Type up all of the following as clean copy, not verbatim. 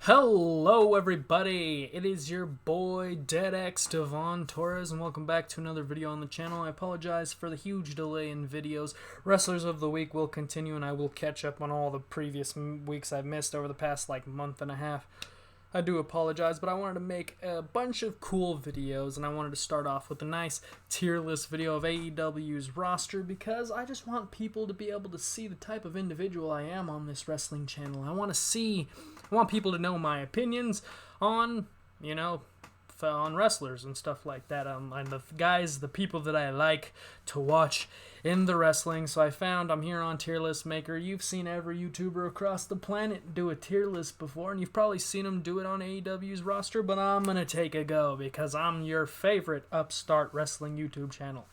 Hello everybody, it is your boy DeadX Devon Torres and welcome back to another video on the channel. I apologize for the huge delay in videos. Wrestlers of the Week will continue and I will catch up on all the previous weeks I've missed over the past month and a half. I do apologize, but I wanted to make a bunch of cool videos and I wanted to start off with a nice tier list video of AEW's roster because I just want people to be able to see the type of individual I am on this wrestling channel. I want people to know my opinions on, on wrestlers and stuff like that. And the people that I like to watch in the wrestling. So I'm here on Tier List Maker. You've seen every YouTuber across the planet do a tier list before, and you've probably seen them do it on AEW's roster, but I'm going to take a go because I'm your favorite upstart wrestling YouTube channel.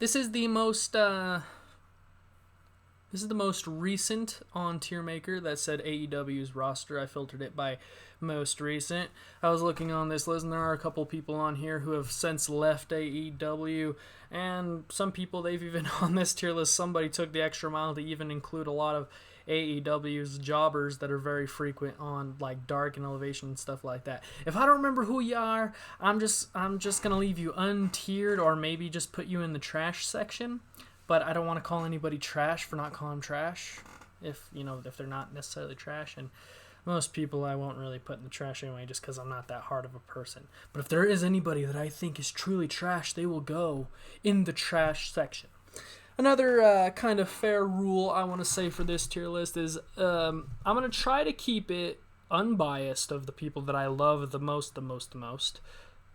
This is the most recent on Tier Maker that said AEW's roster. I filtered it by most recent. I was looking on this list and there are a couple people on here who have since left AEW, and some people they've even on this tier list, somebody took the extra mile to even include a lot of AEW's jobbers that are very frequent on Dark and Elevation and stuff like that. If I don't remember who you are, I'm just gonna leave you untiered or maybe just put you in the trash section. But I don't want to call anybody trash for not calling them trash if they're not necessarily trash. And most people I won't really put in the trash anyway just because I'm not that hard of a person. But if there is anybody that I think is truly trash, they will go in the trash section. Another kind of fair rule I want to say for this tier list is I'm going to try to keep it unbiased of the people that I love the most.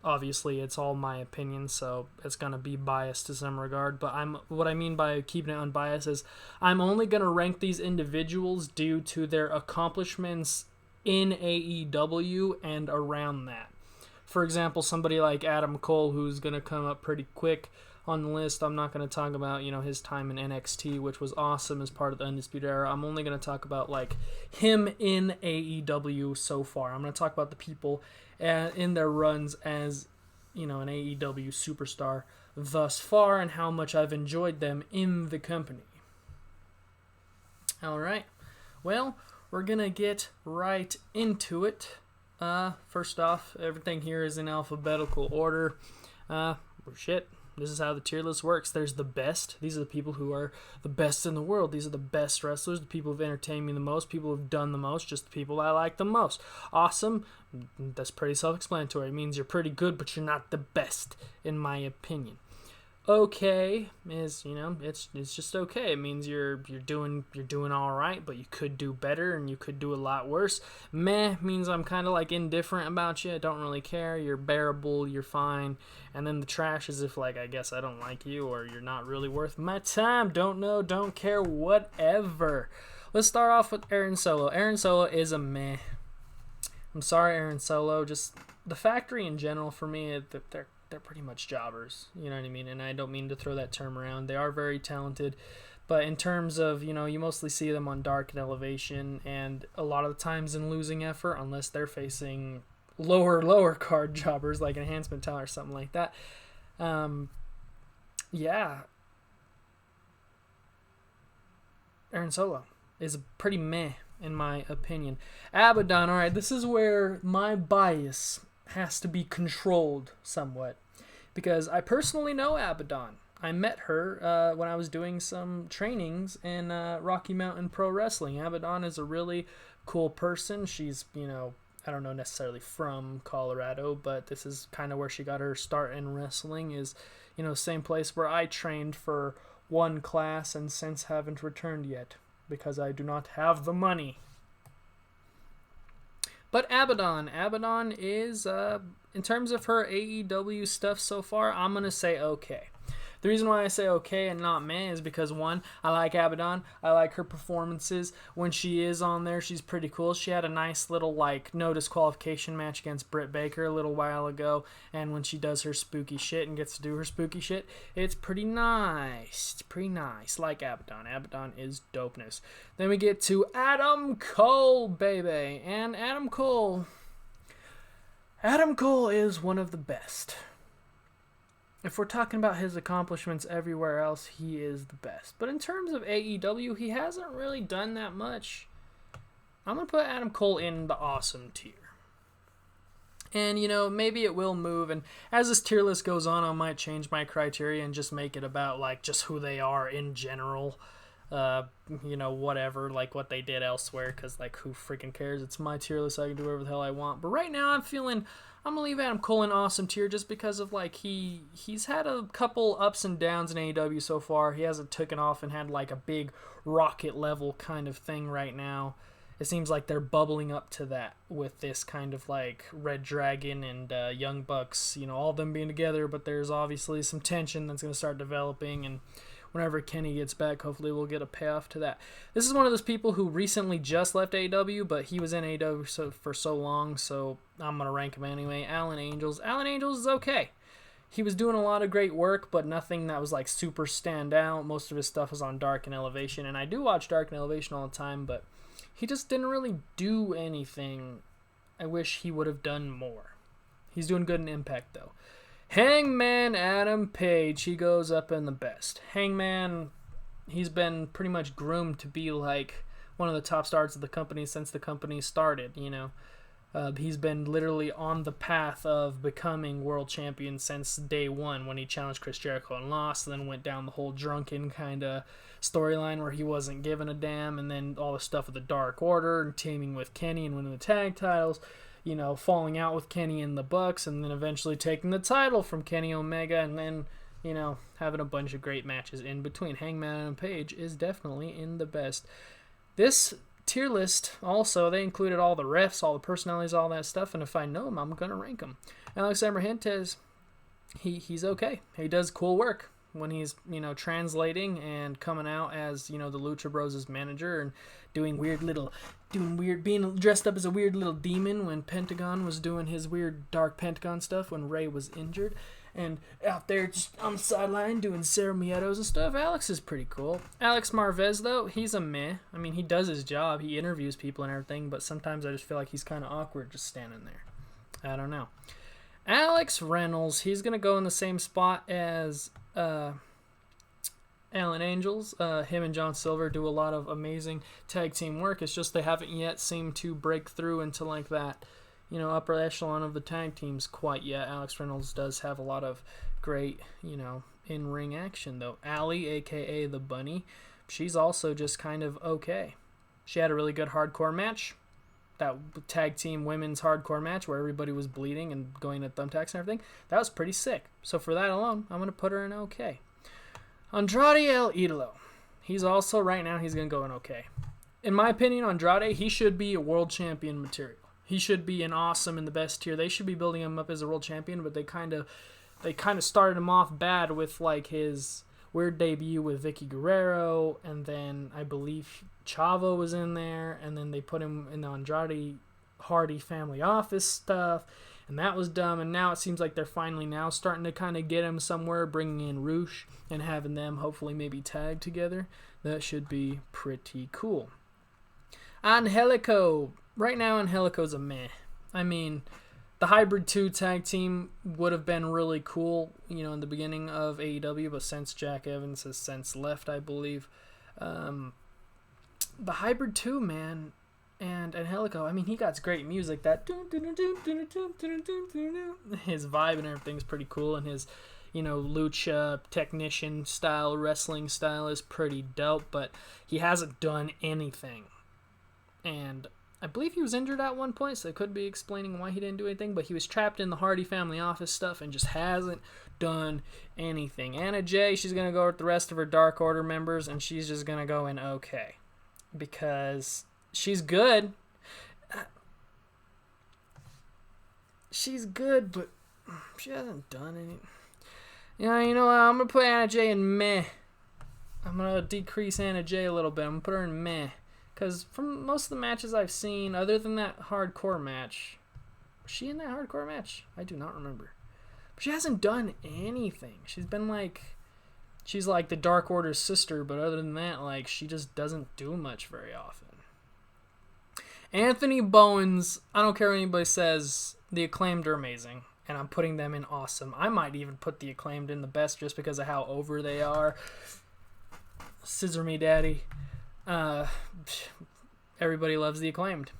Obviously, it's all my opinion, so it's going to be biased to some regard, but what I mean by keeping it unbiased is I'm only going to rank these individuals due to their accomplishments in AEW and around that. For example, somebody like Adam Cole, who's going to come up pretty quick on the list. I'm not going to talk about, his time in NXT, which was awesome as part of the Undisputed Era. I'm only going to talk about, him in AEW so far. I'm going to talk about the people in their runs as, an AEW superstar thus far and how much I've enjoyed them in the company. All right. Well, we're going to get right into it. First off, everything here is in alphabetical order. This is how the tier list works. There's the best. These are the people who are the best in the world. These are the best wrestlers, the people who've entertained me the most, people who've done the most, just the people I like the most. Awesome. That's pretty self-explanatory. It means you're pretty good, but you're not the best, in my opinion. Okay is, it's just okay. It means you're doing all right, but you could do better and you could do a lot worse. Meh means I'm kind of indifferent about you. I don't really care. You're bearable. You're fine. And then the trash is if I guess I don't like you or you're not really worth my time. Don't know. Don't care. Whatever. Let's start off with Aaron Solo. Aaron Solo is a meh. I'm sorry, Aaron Solo. Just the factory in general for me, they're pretty much jobbers, you know what I mean? And I don't mean to throw that term around. They are very talented, but in terms of, you mostly see them on Dark and Elevation, and a lot of the times in losing effort, unless they're facing lower card jobbers like Enhancement Talent or something like that. Aaron Solo is pretty meh, in my opinion. Abaddon, all right, this is where my bias has to be controlled somewhat. Because I personally know Abaddon. I met her when I was doing some trainings in Rocky Mountain Pro Wrestling. Abaddon is a really cool person. She's, I don't know necessarily from Colorado, but this is kind of where she got her start in wrestling is, same place where I trained for one class and since haven't returned yet because I do not have the money. But Abaddon is, in terms of her AEW stuff so far, I'm going to say okay. The reason why I say okay and not meh is because, one, I like Abaddon. I like her performances. When she is on there, she's pretty cool. She had a nice little, no disqualification match against Britt Baker a little while ago. And when she does her spooky shit and gets to do her spooky shit, it's pretty nice. It's pretty nice. Like Abaddon. Abaddon is dopeness. Then we get to Adam Cole, baby. And Adam Cole is one of the best. if we're talking about his accomplishments everywhere else, he is the best. But in terms of AEW, he hasn't really done that much. I'm going to put Adam Cole in the awesome tier. And, maybe it will move. And as this tier list goes on, I might change my criteria and just make it about, just who they are in general. Whatever, what they did elsewhere. Because, who freaking cares? It's my tier list. I can do whatever the hell I want. But right now, I'm going to leave Adam Cole in awesome tier just because of, he's had a couple ups and downs in AEW so far. He hasn't taken off and had, a big rocket level kind of thing right now. It seems like they're bubbling up to that with this kind of Red Dragon and Young Bucks, all of them being together, but there's obviously some tension that's going to start developing, and whenever Kenny gets back, hopefully we'll get a payoff to that. This is one of those people who recently just left AEW, but he was in AEW for so long, so I'm going to rank him anyway. Alan Angels. Alan Angels is okay. He was doing a lot of great work, but nothing that was super stand out. Most of his stuff was on Dark and Elevation, and I do watch Dark and Elevation all the time, but he just didn't really do anything. I wish he would have done more. He's doing good in Impact, though. Hangman Adam Page, he goes up in the best. Hangman, he's been pretty much groomed to be one of the top stars of the company since the company started, He's been literally on the path of becoming world champion since day one when he challenged Chris Jericho and lost, and then went down the whole drunken kind of storyline where he wasn't giving a damn, and then all the stuff with the Dark Order and teaming with Kenny and winning the tag titles, falling out with Kenny and the Bucks, and then eventually taking the title from Kenny Omega, and then, having a bunch of great matches in between. Hangman and Page is definitely in the best. This tier list also, they included all the refs, all the personalities, all that stuff, and if I know him, I'm gonna rank him. Alex Abrahantes, he's okay. He does cool work when he's translating and coming out as the Lucha Bros' manager and being dressed up as a weird little demon when Pentagon was doing his weird dark Pentagon stuff when Ray was injured. And out there just on the sideline doing Sarah Mietos and stuff. Alex is pretty cool. Alex Marvez, though, he's a meh. I mean, he does his job. He interviews people and everything, but sometimes I just feel like he's kind of awkward just standing there. I don't know. Alex Reynolds, he's going to go in the same spot as Alan Angels. Him and John Silver do a lot of amazing tag team work. It's just they haven't yet seemed to break through into that upper echelon of the tag teams quite yet. Alex Reynolds does have a lot of great, in-ring action, though. Allie, a.k.a. The Bunny, she's also just kind of okay. She had a really good hardcore match, that tag team women's hardcore match where everybody was bleeding and going at thumbtacks and everything. That was pretty sick. So for that alone, I'm going to put her in okay. Andrade El Idolo, he's also, right now, he's going to go in okay. In my opinion, Andrade, he should be a world champion material. He should be an awesome in the best tier. They should be building him up as a world champion, but they kind of started him off bad with his weird debut with Vicky Guerrero, and then I believe Chavo was in there, and then they put him in the Andrade Hardy Family Office stuff, and that was dumb. And now it seems like they're finally now starting to kind of get him somewhere, bringing in Roosh and having them hopefully maybe tag together. That should be pretty cool. Angelico. Right now, Angelico's a meh. I mean, the Hybrid 2 tag team would have been really cool, in the beginning of AEW, but since Jack Evans has since left, I believe. The Hybrid 2, man, and Angelico, I mean, he got great music. That his vibe and everything's pretty cool, and his, lucha technician style, wrestling style is pretty dope, but he hasn't done anything. And I believe he was injured at one point, so it could be explaining why he didn't do anything, but he was trapped in the Hardy Family Office stuff and just hasn't done anything. Anna Jay, she's going to go with the rest of her Dark Order members, and she's just going to go in okay. Because she's good. She's good, but she hasn't done any. You know what? I'm going to put Anna Jay in meh. I'm going to decrease Anna Jay a little bit. I'm going to put her in meh. Because from most of the matches I've seen, other than that hardcore match, was she in that hardcore match? I do not remember. But she hasn't done anything. She's been she's like the Dark Order's sister, but other than that, she just doesn't do much very often. Anthony Bowens, I don't care what anybody says, the Acclaimed are amazing. and I'm putting them in awesome. I might even put the Acclaimed in the best just because of how over they are. Scissor me, daddy. Everybody loves the Acclaimed.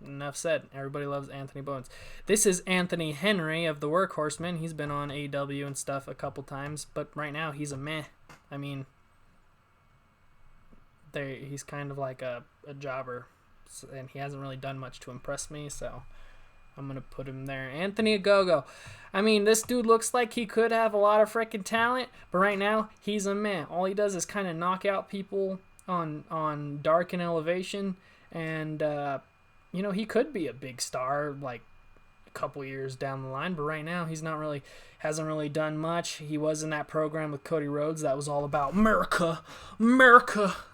Enough said. Everybody loves Anthony Bowens. This is Anthony Henry of the Workhorsemen. He's been on AEW and stuff a couple times, but right now he's a meh. I mean, he's kind of like a jobber, and he hasn't really done much to impress me, so I'm going to put him there. Anthony Ogogo. I mean, this dude looks like he could have a lot of freaking talent, but right now he's a meh. All he does is kind of knock out people on Dark and Elevation, and he could be a big star like a couple years down the line, but right now he's hasn't really done much. He was in that program with Cody Rhodes that was all about America.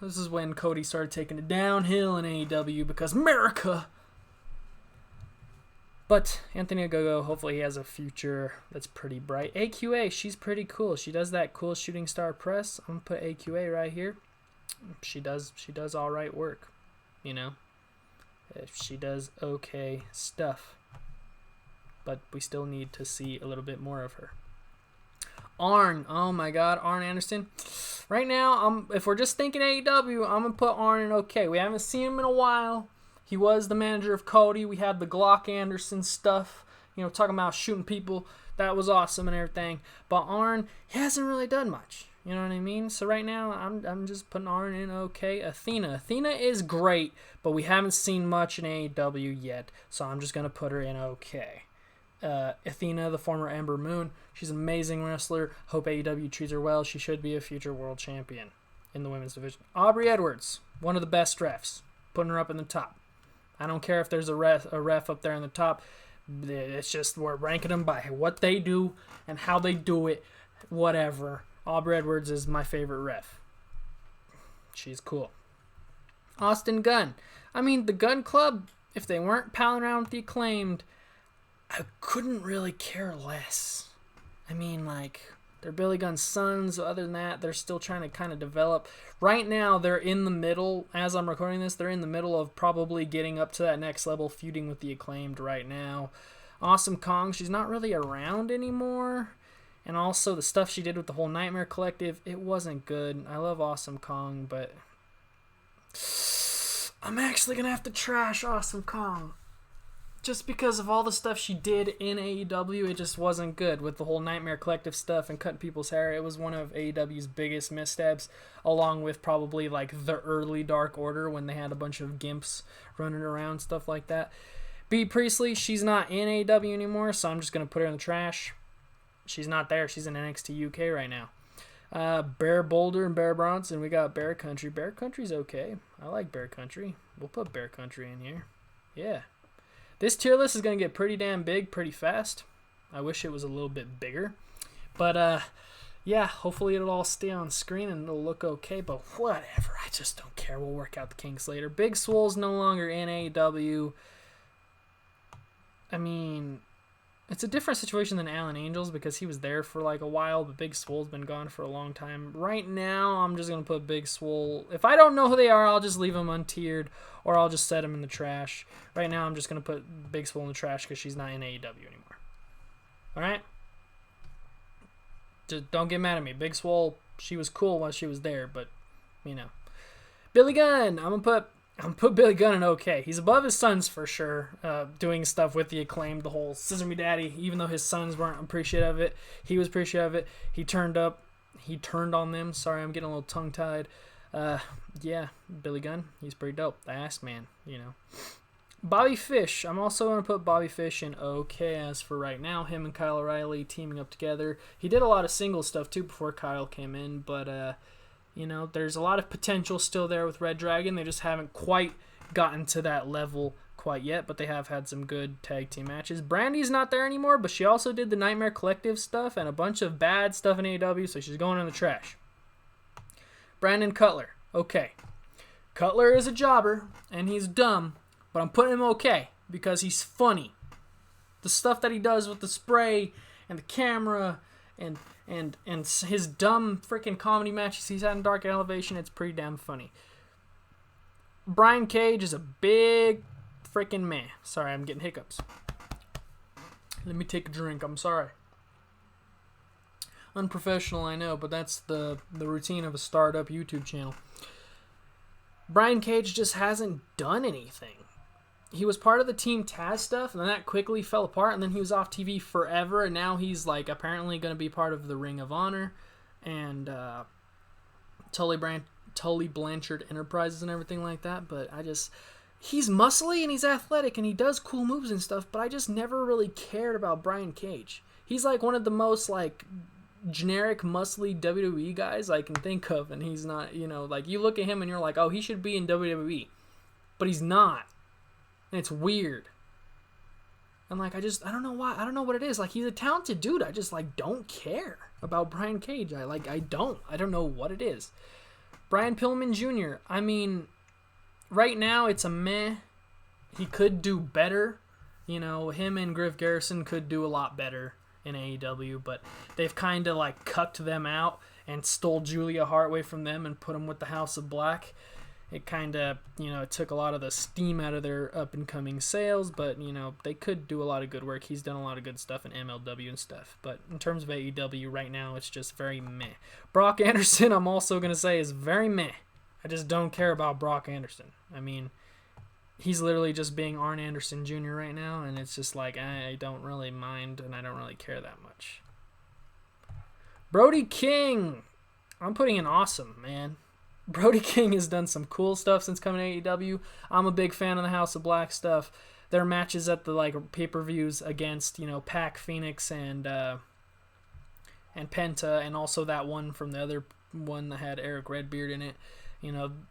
This is when Cody started taking it downhill in AEW because America. But Anthony Ogogo, hopefully he has a future that's pretty bright. AQA, she's pretty cool. She does that cool shooting star press. I'm going to put AQA right here. She does all right work, She does okay stuff, but we still need to see a little bit more of her. Arn, oh my God, Arn Anderson. Right now, if we're just thinking AEW, I'm gonna put Arn in okay. We haven't seen him in a while. He was the manager of Cody. We had the Glock Anderson stuff, talking about shooting people. That was awesome and everything. But Arn, he hasn't really done much. You know what I mean? So right now, I'm just putting Arn in okay. Athena is great, but we haven't seen much in AEW yet, so I'm just going to put her in okay. Athena, the former Ember Moon, she's an amazing wrestler. Hope AEW treats her well. She should be a future world champion in the women's division. Aubrey Edwards, one of the best refs. Putting her up in the top. I don't care if there's a ref up there in the top. It's just we're ranking them by what they do and how they do it, whatever. Aubrey Edwards is my favorite ref. She's cool. Austin Gunn. I mean, the Gunn Club, if they weren't palling around with the Acclaimed, I couldn't really care less. I mean, they're Billy Gunn's sons. Other than that, they're still trying to kind of develop. Right now, they're in the middle. As I'm recording this, they're in the middle of probably getting up to that next level, feuding with the Acclaimed right now. Awesome Kong, she's not really around anymore. And also the stuff she did with the whole Nightmare Collective, it wasn't good. I love Awesome Kong, but I'm actually going to have to trash Awesome Kong. Just because of all the stuff she did in AEW, it just wasn't good. With the whole Nightmare Collective stuff and cutting people's hair, it was one of AEW's biggest missteps, along with probably the early Dark Order when they had a bunch of gimps running around, stuff like that. Bea Priestley, she's not in AEW anymore, so I'm just going to put her in the trash. She's not there. She's in NXT UK right now. Bear Boulder and Bear Bronson. We got Bear Country. Bear Country's okay. I like Bear Country. We'll put Bear Country in here. Yeah. This tier list is going to get pretty damn big pretty fast. I wish it was a little bit bigger. But, yeah, hopefully it'll all stay on screen and it'll look okay. But whatever. I just don't care. We'll work out the kinks later. Big Swole's no longer in AEW. I mean, it's a different situation than Alan Angels because he was there for a while, but Big Swole's been gone for a long time. Right now, I'm just going to put Big Swole. If I don't know who they are, I'll just leave them untiered or I'll just set them in the trash. Right now, I'm just going to put Big Swole in the trash because she's not in AEW anymore. All right? Just don't get mad at me. Big Swole, she was cool while she was there, but, Billy Gunn, I'm going to put Billy Gunn in okay. He's above his sons for sure, doing stuff with the Acclaimed, the whole Scissor Me Daddy, even though his sons weren't appreciative of it. He was appreciative of it. He turned on them. Sorry, I'm getting a little tongue-tied. Yeah, Billy Gunn, he's pretty dope. The ass man, Bobby Fish, I'm also going to put Bobby Fish in okay as for right now. Him and Kyle O'Reilly teaming up together. He did a lot of single stuff too before Kyle came in, but there's a lot of potential still there with Red Dragon. They just haven't quite gotten to that level quite yet, but they have had some good tag team matches. Brandy's not there anymore, but she also did the Nightmare Collective stuff and a bunch of bad stuff in AEW, so she's going in the trash. Brandon Cutler, okay. Cutler is a jobber, and he's dumb, but I'm putting him okay because he's funny. The stuff that he does with the spray and the camera and his dumb freaking comedy matches he's had in Dark Elevation, it's pretty damn funny. Brian Cage is a big freaking man. Sorry, I'm getting hiccups. Let me take a drink. I'm sorry. Unprofessional, I know, but that's the routine of a startup YouTube channel. Brian Cage just hasn't done anything. He was part of the Team Taz stuff, and then that quickly fell apart, and then he was off TV forever, and now he's like apparently going to be part of the Ring of Honor and Tully Blanchard Enterprises and everything like that. But he's muscly and he's athletic and he does cool moves and stuff, but I just never really cared about Brian Cage. He's like one of the most like generic muscly WWE guys I can think of, and he's not, like you look at him and you're like, oh, he should be in WWE, but he's not. And it's weird. And like, I don't know why. I don't know what it is. Like, he's a talented dude. I just like don't care about Brian Cage. I don't know what it is. Brian Pillman Jr. I mean, right now it's a meh. He could do better. Him and Griff Garrison could do a lot better in AEW, but they've kind of like cucked them out and stole Julia Hart away from them and put them with the House of Black. It kind of, it took a lot of the steam out of their up-and-coming sales, but, they could do a lot of good work. He's done a lot of good stuff in MLW and stuff. But in terms of AEW right now, it's just very meh. Brock Anderson, I'm also going to say, is very meh. I just don't care about Brock Anderson. I mean, he's literally just being Arn Anderson Jr. right now, and it's just like, I don't really mind, and I don't really care that much. Brody King. I'm putting in awesome, man. Brody King has done some cool stuff since coming to AEW. I'm a big fan of the House of Black stuff. Their matches at the like pay-per-views against, Pac, Phoenix, and Penta, and also that one from the other one that had Eric Redbeard in it.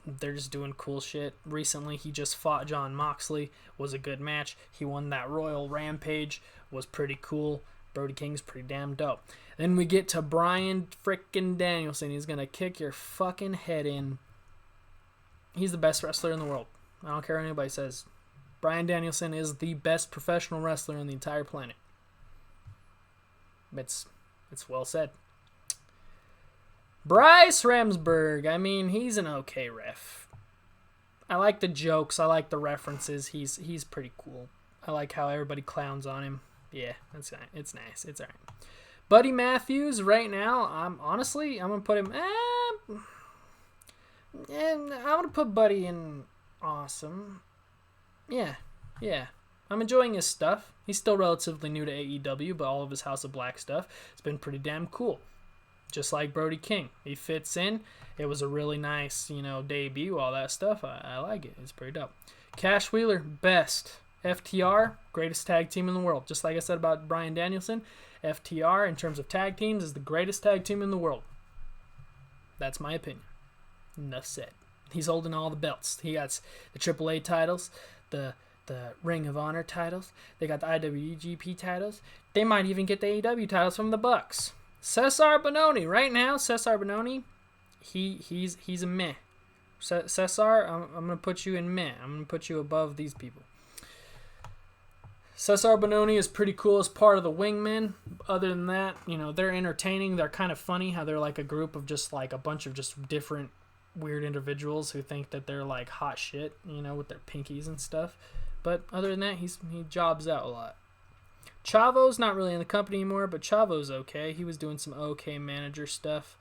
They're just doing cool shit. Recently, he just fought Jon Moxley. Was a good match. He won that Royal Rampage. Was pretty cool. Brody King's pretty damn dope. Then we get to Bryan frickin' Danielson. He's going to kick your fucking head in. He's the best wrestler in the world. I don't care what anybody says. Bryan Danielson is the best professional wrestler on the entire planet. It's well said. Bryce Remsburg. I mean, he's an okay ref. I like the jokes. I like the references. He's pretty cool. I like how everybody clowns on him. Yeah, it's nice. It's alright. Buddy Matthews, right now, I'm going to put him... I'm going to put Buddy in awesome. Yeah. I'm enjoying his stuff. He's still relatively new to AEW, but all of his House of Black stuff has been pretty damn cool. Just like Brody King. He fits in. It was a really nice, debut, all that stuff. I like it. It's pretty dope. Cash Wheeler, best. FTR, greatest tag team in the world. Just like I said about Bryan Danielson, FTR, in terms of tag teams, is the greatest tag team in the world. That's my opinion. Enough said. He's holding all the belts. He got the AAA titles, the Ring of Honor titles. They got the IWGP titles. They might even get the AEW titles from the Bucks. Cesar Bononi, right now, he's a meh. Cesar, I'm going to put you in meh. I'm going to put you above these people. Cesar Bononi is pretty cool as part of the Wingmen. Other than that, they're entertaining. They're kind of funny how they're like a group of just like a bunch of just different weird individuals who think that they're like hot shit, with their pinkies and stuff. But other than that, he jobs out a lot. Chavo's not really in the company anymore, but Chavo's okay. He was doing some okay manager stuff.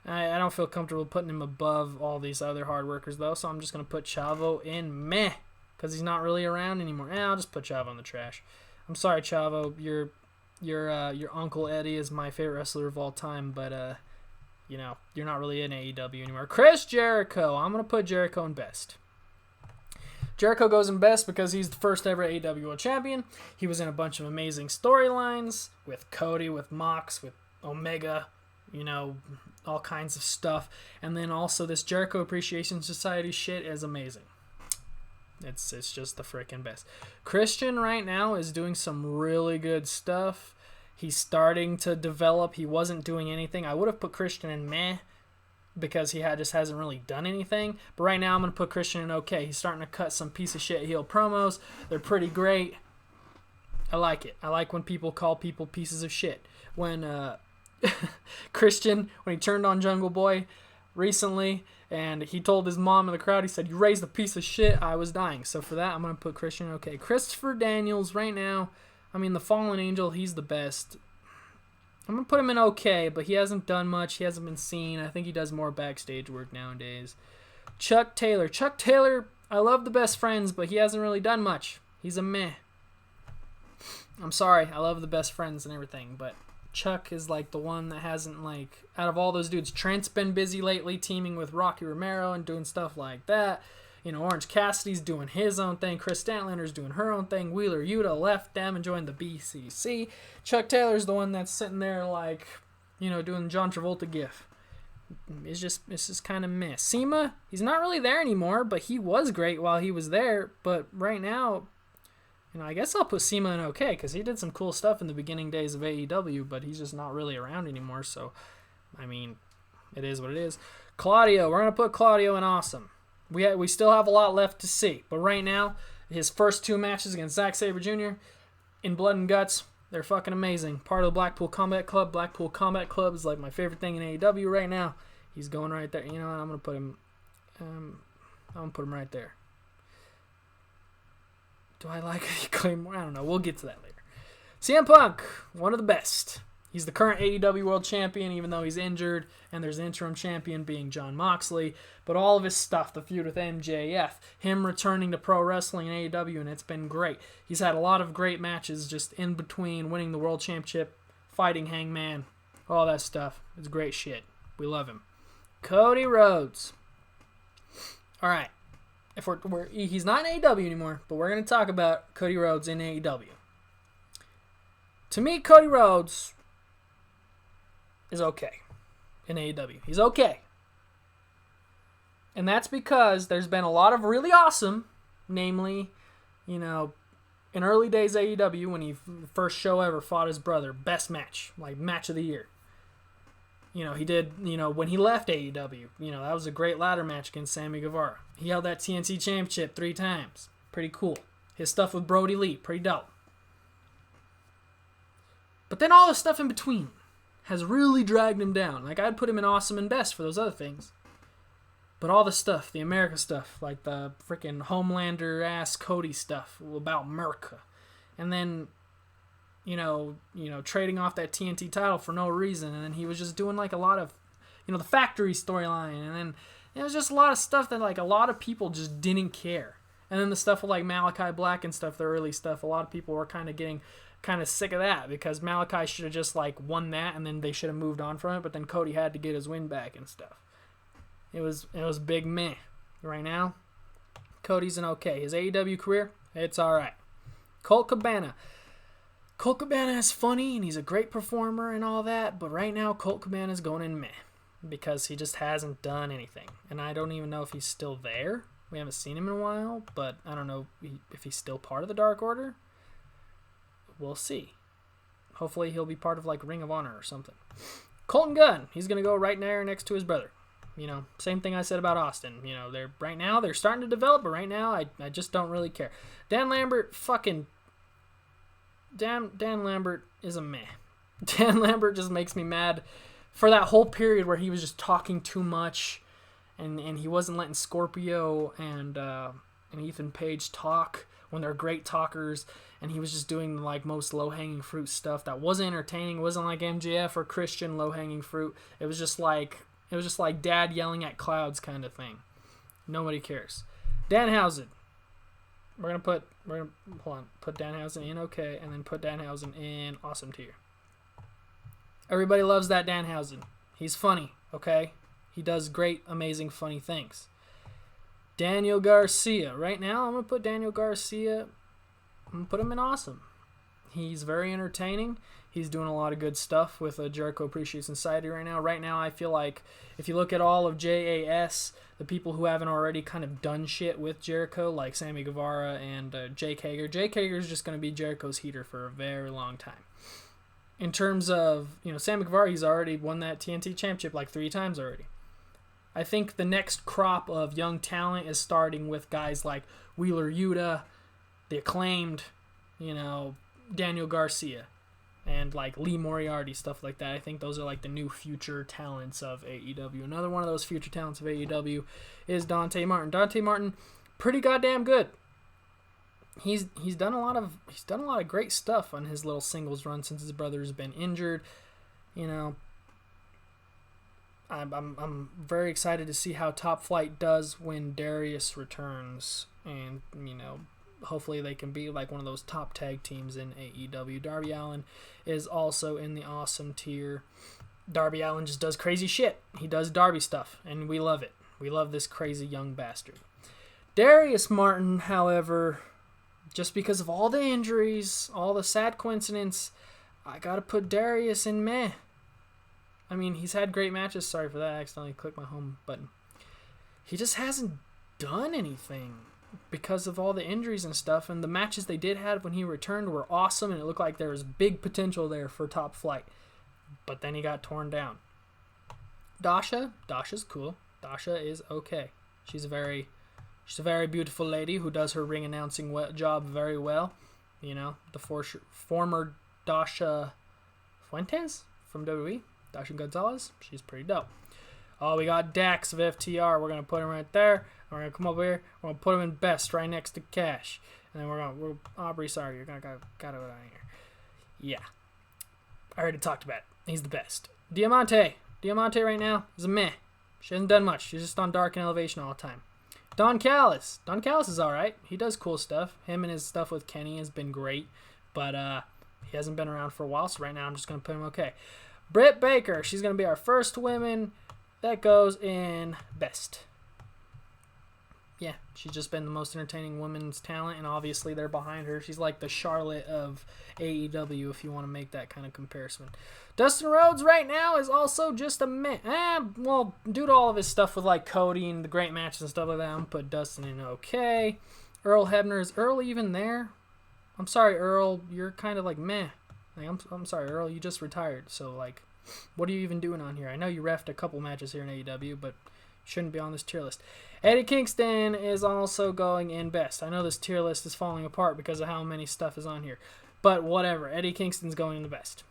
I don't feel comfortable putting him above all these other hard workers, though, so I'm just going to put Chavo in meh, because he's not really around anymore. I'll just put Chavo in the trash. I'm sorry, Chavo. Your Uncle Eddie is my favorite wrestler of all time, but, you're not really in AEW anymore. Chris Jericho. I'm going to put Jericho in best. Jericho goes in best because he's the first ever AEW World Champion. He was in a bunch of amazing storylines with Cody, with Mox, with Omega, all kinds of stuff. And then also this Jericho Appreciation Society shit is amazing. It's just the freaking best. Christian right now is doing some really good stuff. He's starting to develop. He wasn't doing anything. I would have put Christian in meh, because he just hasn't really done anything. But right now I'm going to put Christian in okay. He's starting to cut some piece of shit heel promos. They're pretty great. I like it. I like when people call people pieces of shit. When Christian, when he turned on Jungle Boy recently and he told his mom in the crowd, he said, "You raised a piece of shit," I was dying. So for that, I'm going to put Christian in okay. Christopher Daniels right now, I mean, the Fallen Angel, he's the best. I'm going to put him in okay, but he hasn't done much. He hasn't been seen. I think he does more backstage work nowadays. Chuck Taylor. Chuck Taylor, I love the Best Friends, but he hasn't really done much. He's a meh. I'm sorry. I love the Best Friends and everything, but Chuck is like the one that hasn't, like, out of all those dudes. Trent's been busy lately teaming with Rocky Romero and doing stuff like that. You know, Orange Cassidy's doing his own thing. Chris Statlander's doing her own thing. Wheeler Yuta left them and joined the BCC. Chuck Taylor's the one that's sitting there like, you know, doing John Travolta gif. It's just kind of meh. SEMA, he's not really there anymore, but he was great while he was there. But right now, you know, I guess I'll put SEMA in okay because he did some cool stuff in the beginning days of AEW, but he's just not really around anymore. So, I mean, it is what it is. Claudio, we're going to put Claudio in awesome. We still have a lot left to see. But right now, his first 2 matches against Zack Sabre Jr. in Blood and Guts, they're fucking amazing. Part of the Blackpool Combat Club. Blackpool Combat Club is like my favorite thing in AEW right now. He's going right there. You know what? I'm going to put him... I'm going to put him right there. Do I like Claymore? I don't know. We'll get to that later. CM Punk, one of the best. He's the current AEW World Champion, even though he's injured, and there's an interim champion being Jon Moxley. But all of his stuff, the feud with MJF, him returning to pro wrestling in AEW, and it's been great. He's had a lot of great matches just in between winning the World Championship, fighting Hangman, all that stuff. It's great shit. We love him. Cody Rhodes. All right. He's not in AEW anymore, but we're going to talk about Cody Rhodes in AEW. To me, Cody Rhodes is okay in AEW. He's okay. And that's because there's been a lot of really awesome, namely, you know, in early days AEW when he first show ever fought his brother, best match, like match of the year. You know, he did, you know, when he left AEW, you know, that was a great ladder match against Sammy Guevara. He held that TNT Championship 3 times. Pretty cool. His stuff with Brody Lee, pretty dope. But then all the stuff in between has really dragged him down. Like, I'd put him in awesome and best for those other things. But all the stuff, the America stuff, like the freaking Homelander-ass Cody stuff about America. And then, you know, trading off that TNT title for no reason. And then he was just doing, like, a lot of, you know, the factory storyline. And then it was just a lot of stuff that, like, a lot of people just didn't care. And then the stuff with, like, Malachi Black and stuff, the early stuff, a lot of people were kind of getting kind of sick of that because Malachi should have just, like, won that and then they should have moved on from it. But then Cody had to get his win back and stuff. It was big meh. Right now, Cody's an okay. His AEW career, it's all right. Colt Cabana. Colt Cabana is funny and he's a great performer and all that, but right now Colt Cabana's going in meh because he just hasn't done anything. And I don't even know if he's still there. We haven't seen him in a while, but I don't know if he's still part of the Dark Order. We'll see. Hopefully he'll be part of, like, Ring of Honor or something. Colton Gunn, he's going to go right there next to his brother. You know, same thing I said about Austin. You know, they're starting to develop, but right now I just don't really care. Dan Lambert, Dan Lambert is a meh. Dan Lambert just makes me mad for that whole period where he was just talking too much and he wasn't letting Scorpio and Ethan Page talk when they're great talkers, and he was just doing the, like, most low-hanging fruit stuff that wasn't entertaining. It wasn't like MJF or Christian low-hanging fruit. It was just like dad yelling at clouds kind of thing. Nobody cares. Danhausen. We're gonna put Danhausen in okay, and then put Danhausen in awesome tier. Everybody loves that Danhausen. He's funny, okay? He does great, amazing, funny things. Daniel Garcia. Right now, I'm gonna put Daniel Garcia. I'm gonna put him in awesome. He's very entertaining. He's doing a lot of good stuff with Jericho Appreciation Society right now. Right now, I feel like if you look at all of JAS, the people who haven't already kind of done shit with Jericho, like Sammy Guevara and Jake Hager is just going to be Jericho's heater for a very long time. In terms of, you know, Sammy Guevara, he's already won that TNT Championship like 3 times already. I think the next crop of young talent is starting with guys like Wheeler Yuta, the Acclaimed, you know, Daniel Garcia, and like Lee Moriarty, stuff like that. I think those are like the new future talents of AEW. Another one of those future talents of AEW is Dante Martin. Dante Martin, pretty goddamn good. he's done a lot of great stuff on his little singles run since his brother's been injured. You know, I'm very excited to see how Top Flight does when Darius returns, and you know, hopefully they can be like one of those top tag teams in AEW. Darby Allin is also in the awesome tier. Darby Allin just does crazy shit. He does Darby stuff, and we love it. We love this crazy young bastard. Darius Martin, however, just because of all the injuries, all the sad coincidence, I gotta put Darius in meh. I mean, he's had great matches. Sorry for that. I accidentally clicked my home button. He just hasn't done anything because of all the injuries and stuff. And the matches they did have when he returned were awesome, and it looked like there was big potential there for Top Flight. But then he got torn down. Dasha's cool. Dasha is okay. She's a very beautiful lady who does her ring announcing job very well. You know, the former Dasha Fuentes from WWE, Dasha Gonzalez. She's pretty dope. Oh, we got Dax of FTR. We're going to put him right there. We're going to come over here. We're going to put him in Best right next to Cash. And then Aubrey, sorry, you're going to gotta go down here. Yeah. I already talked about it. He's the best. Diamante right now is a meh. She hasn't done much. She's just on Dark and Elevation all the time. Don Callis is alright. He does cool stuff. Him and his stuff with Kenny has been great. But he hasn't been around for a while, so right now I'm just going to put him okay. Britt Baker, she's going to be our first woman that goes in Best. Yeah, she's just been the most entertaining women's talent, and obviously they're behind her. She's like the Charlotte of AEW, if you want to make that kind of comparison. Dustin Rhodes right now is also just a meh. Well, due to all of his stuff with like Cody and the great matches and stuff like that, I'm going to put Dustin in okay. Earl Hebner, is Earl even there? I'm sorry, Earl, you're kind of like meh. Like, I'm sorry, Earl, you just retired, so like, what are you even doing on here? I know you refed a couple matches here in AEW, but shouldn't be on this tier list. Eddie Kingston is also going in Best. I know this tier list is falling apart because of how many stuff is on here, but whatever. Eddie Kingston's going in the Best.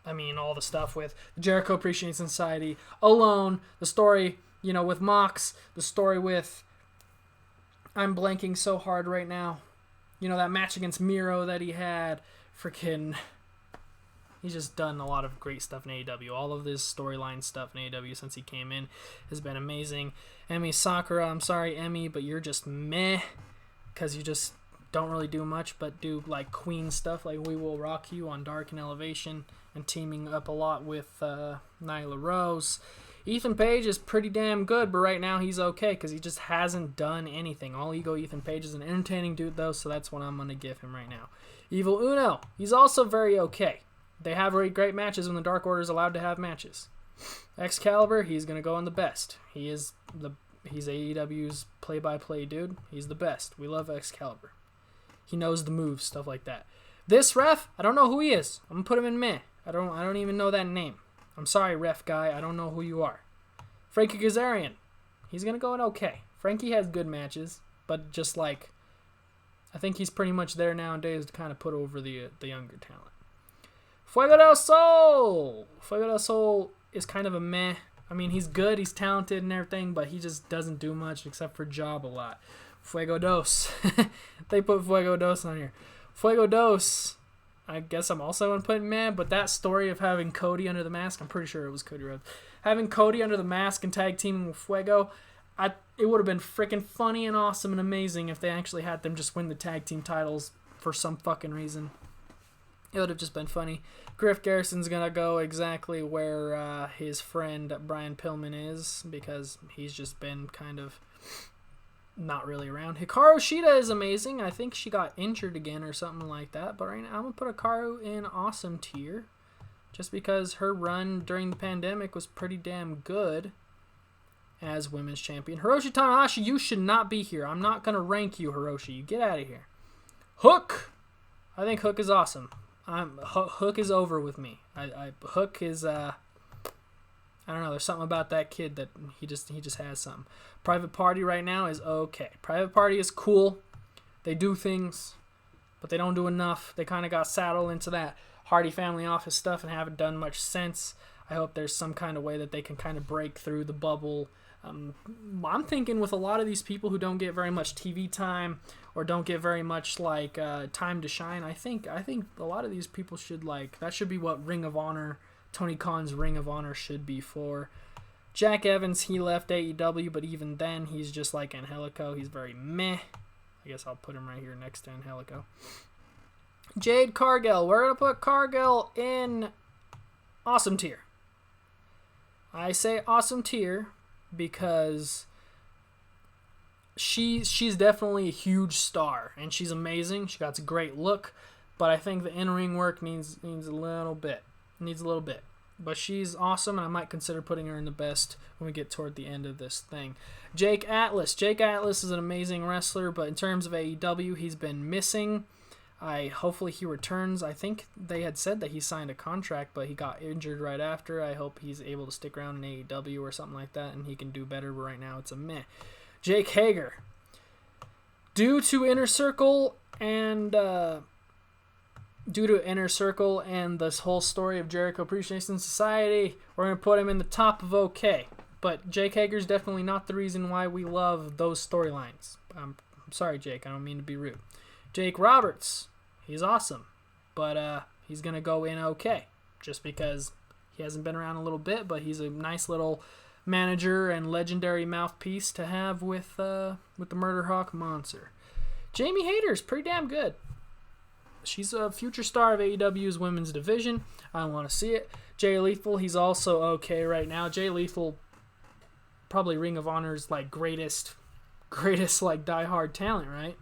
I mean, all the stuff with the Jericho Appreciation Society, Alone, the story, you know, with Mox, the story with, I'm blanking so hard right now, you know, that match against Miro that he had, freaking, he's just done a lot of great stuff in AEW. All of this storyline stuff in AEW since he came in has been amazing. Emi Sakura, I'm sorry, Emmy, but you're just meh because you just don't really do much but do like Queen stuff like We Will Rock You on Dark and Elevation and teaming up a lot with Nyla Rose. Ethan Page is pretty damn good, but right now he's okay because he just hasn't done anything. All ego Ethan Page is an entertaining dude though, so that's what I'm going to give him right now. Evil Uno, he's also very okay. They have great matches when the Dark Order is allowed to have matches. Excalibur, he's going to go in the Best. He's AEW's play-by-play dude. He's the best. We love Excalibur. He knows the moves, stuff like that. This ref, I don't know who he is. I'm going to put him in meh. I don't even know that name. I'm sorry, ref guy. I don't know who you are. Frankie Kazarian, he's going to go in okay. Frankie has good matches, but just like, I think he's pretty much there nowadays to kind of put over the younger talent. Fuego del Sol! Fuego del Sol is kind of a meh. I mean, he's good, he's talented and everything, but he just doesn't do much except for job a lot. Fuego Dos. They put Fuego Dos on here. Fuego Dos, I guess I'm also going to put meh, but that story of having Cody under the mask, I'm pretty sure it was Cody Rhodes. Having Cody under the mask and tag teaming with Fuego, it would have been freaking funny and awesome and amazing if they actually had them just win the tag team titles for some fucking reason. It would have just been funny. Griff Garrison's going to go exactly where his friend Brian Pillman is because he's just been kind of not really around. Hikaru Shida is amazing. I think she got injured again or something like that. But right now I'm going to put Hikaru in awesome tier just because her run during the pandemic was pretty damn good as women's champion. Hiroshi Tanahashi, you should not be here. I'm not going to rank you, Hiroshi. You get out of here. Hook! I think Hook is awesome. Hook is over with me. Hook is I don't know. There's something about that kid that he just has something. Private Party right now is okay. Private Party is cool. They do things, but they don't do enough. They kind of got saddled into that Hardy Family Office stuff and haven't done much since. I hope there's some kind of way that they can kind of break through the bubble I'm thinking with a lot of these people who don't get very much TV time or don't get very much like time to shine, I think a lot of these people should that should be what Ring of Honor, Tony Khan's Ring of Honor should be for. Jack Evans, he left AEW, but even then, he's just like Angelico. He's very meh. I guess I'll put him right here next to Angelico. Jade Cargill. We're going to put Cargill in awesome tier. I say awesome tier because she's definitely a huge star, and she's amazing. She got a great look, but I think the in-ring work needs a little bit. But she's awesome, and I might consider putting her in the best when we get toward the end of this thing. Jake Atlas. Jake Atlas is an amazing wrestler, but in terms of AEW, he's been missing. Hopefully he returns. I think they had said that he signed a contract, but he got injured right after. I hope he's able to stick around in AEW or something like that, and he can do better, but right now it's a meh. Jake Hager. Due to Inner Circle and this whole story of Jericho Appreciation Society, we're going to put him in the top of okay. But Jake Hager's definitely not the reason why we love those storylines. I'm sorry, Jake. I don't mean to be rude. Jake Roberts. He's awesome. But he's going to go in okay. Just because he hasn't been around a little bit, but he's a nice little manager and legendary mouthpiece to have with the Murder Hawk Monster. Jamie Hayter's pretty damn good. She's a future star of AEW's women's division. I want to see it. Jay Lethal, he's also okay right now. Jay Lethal, probably Ring of Honor's greatest diehard talent, right?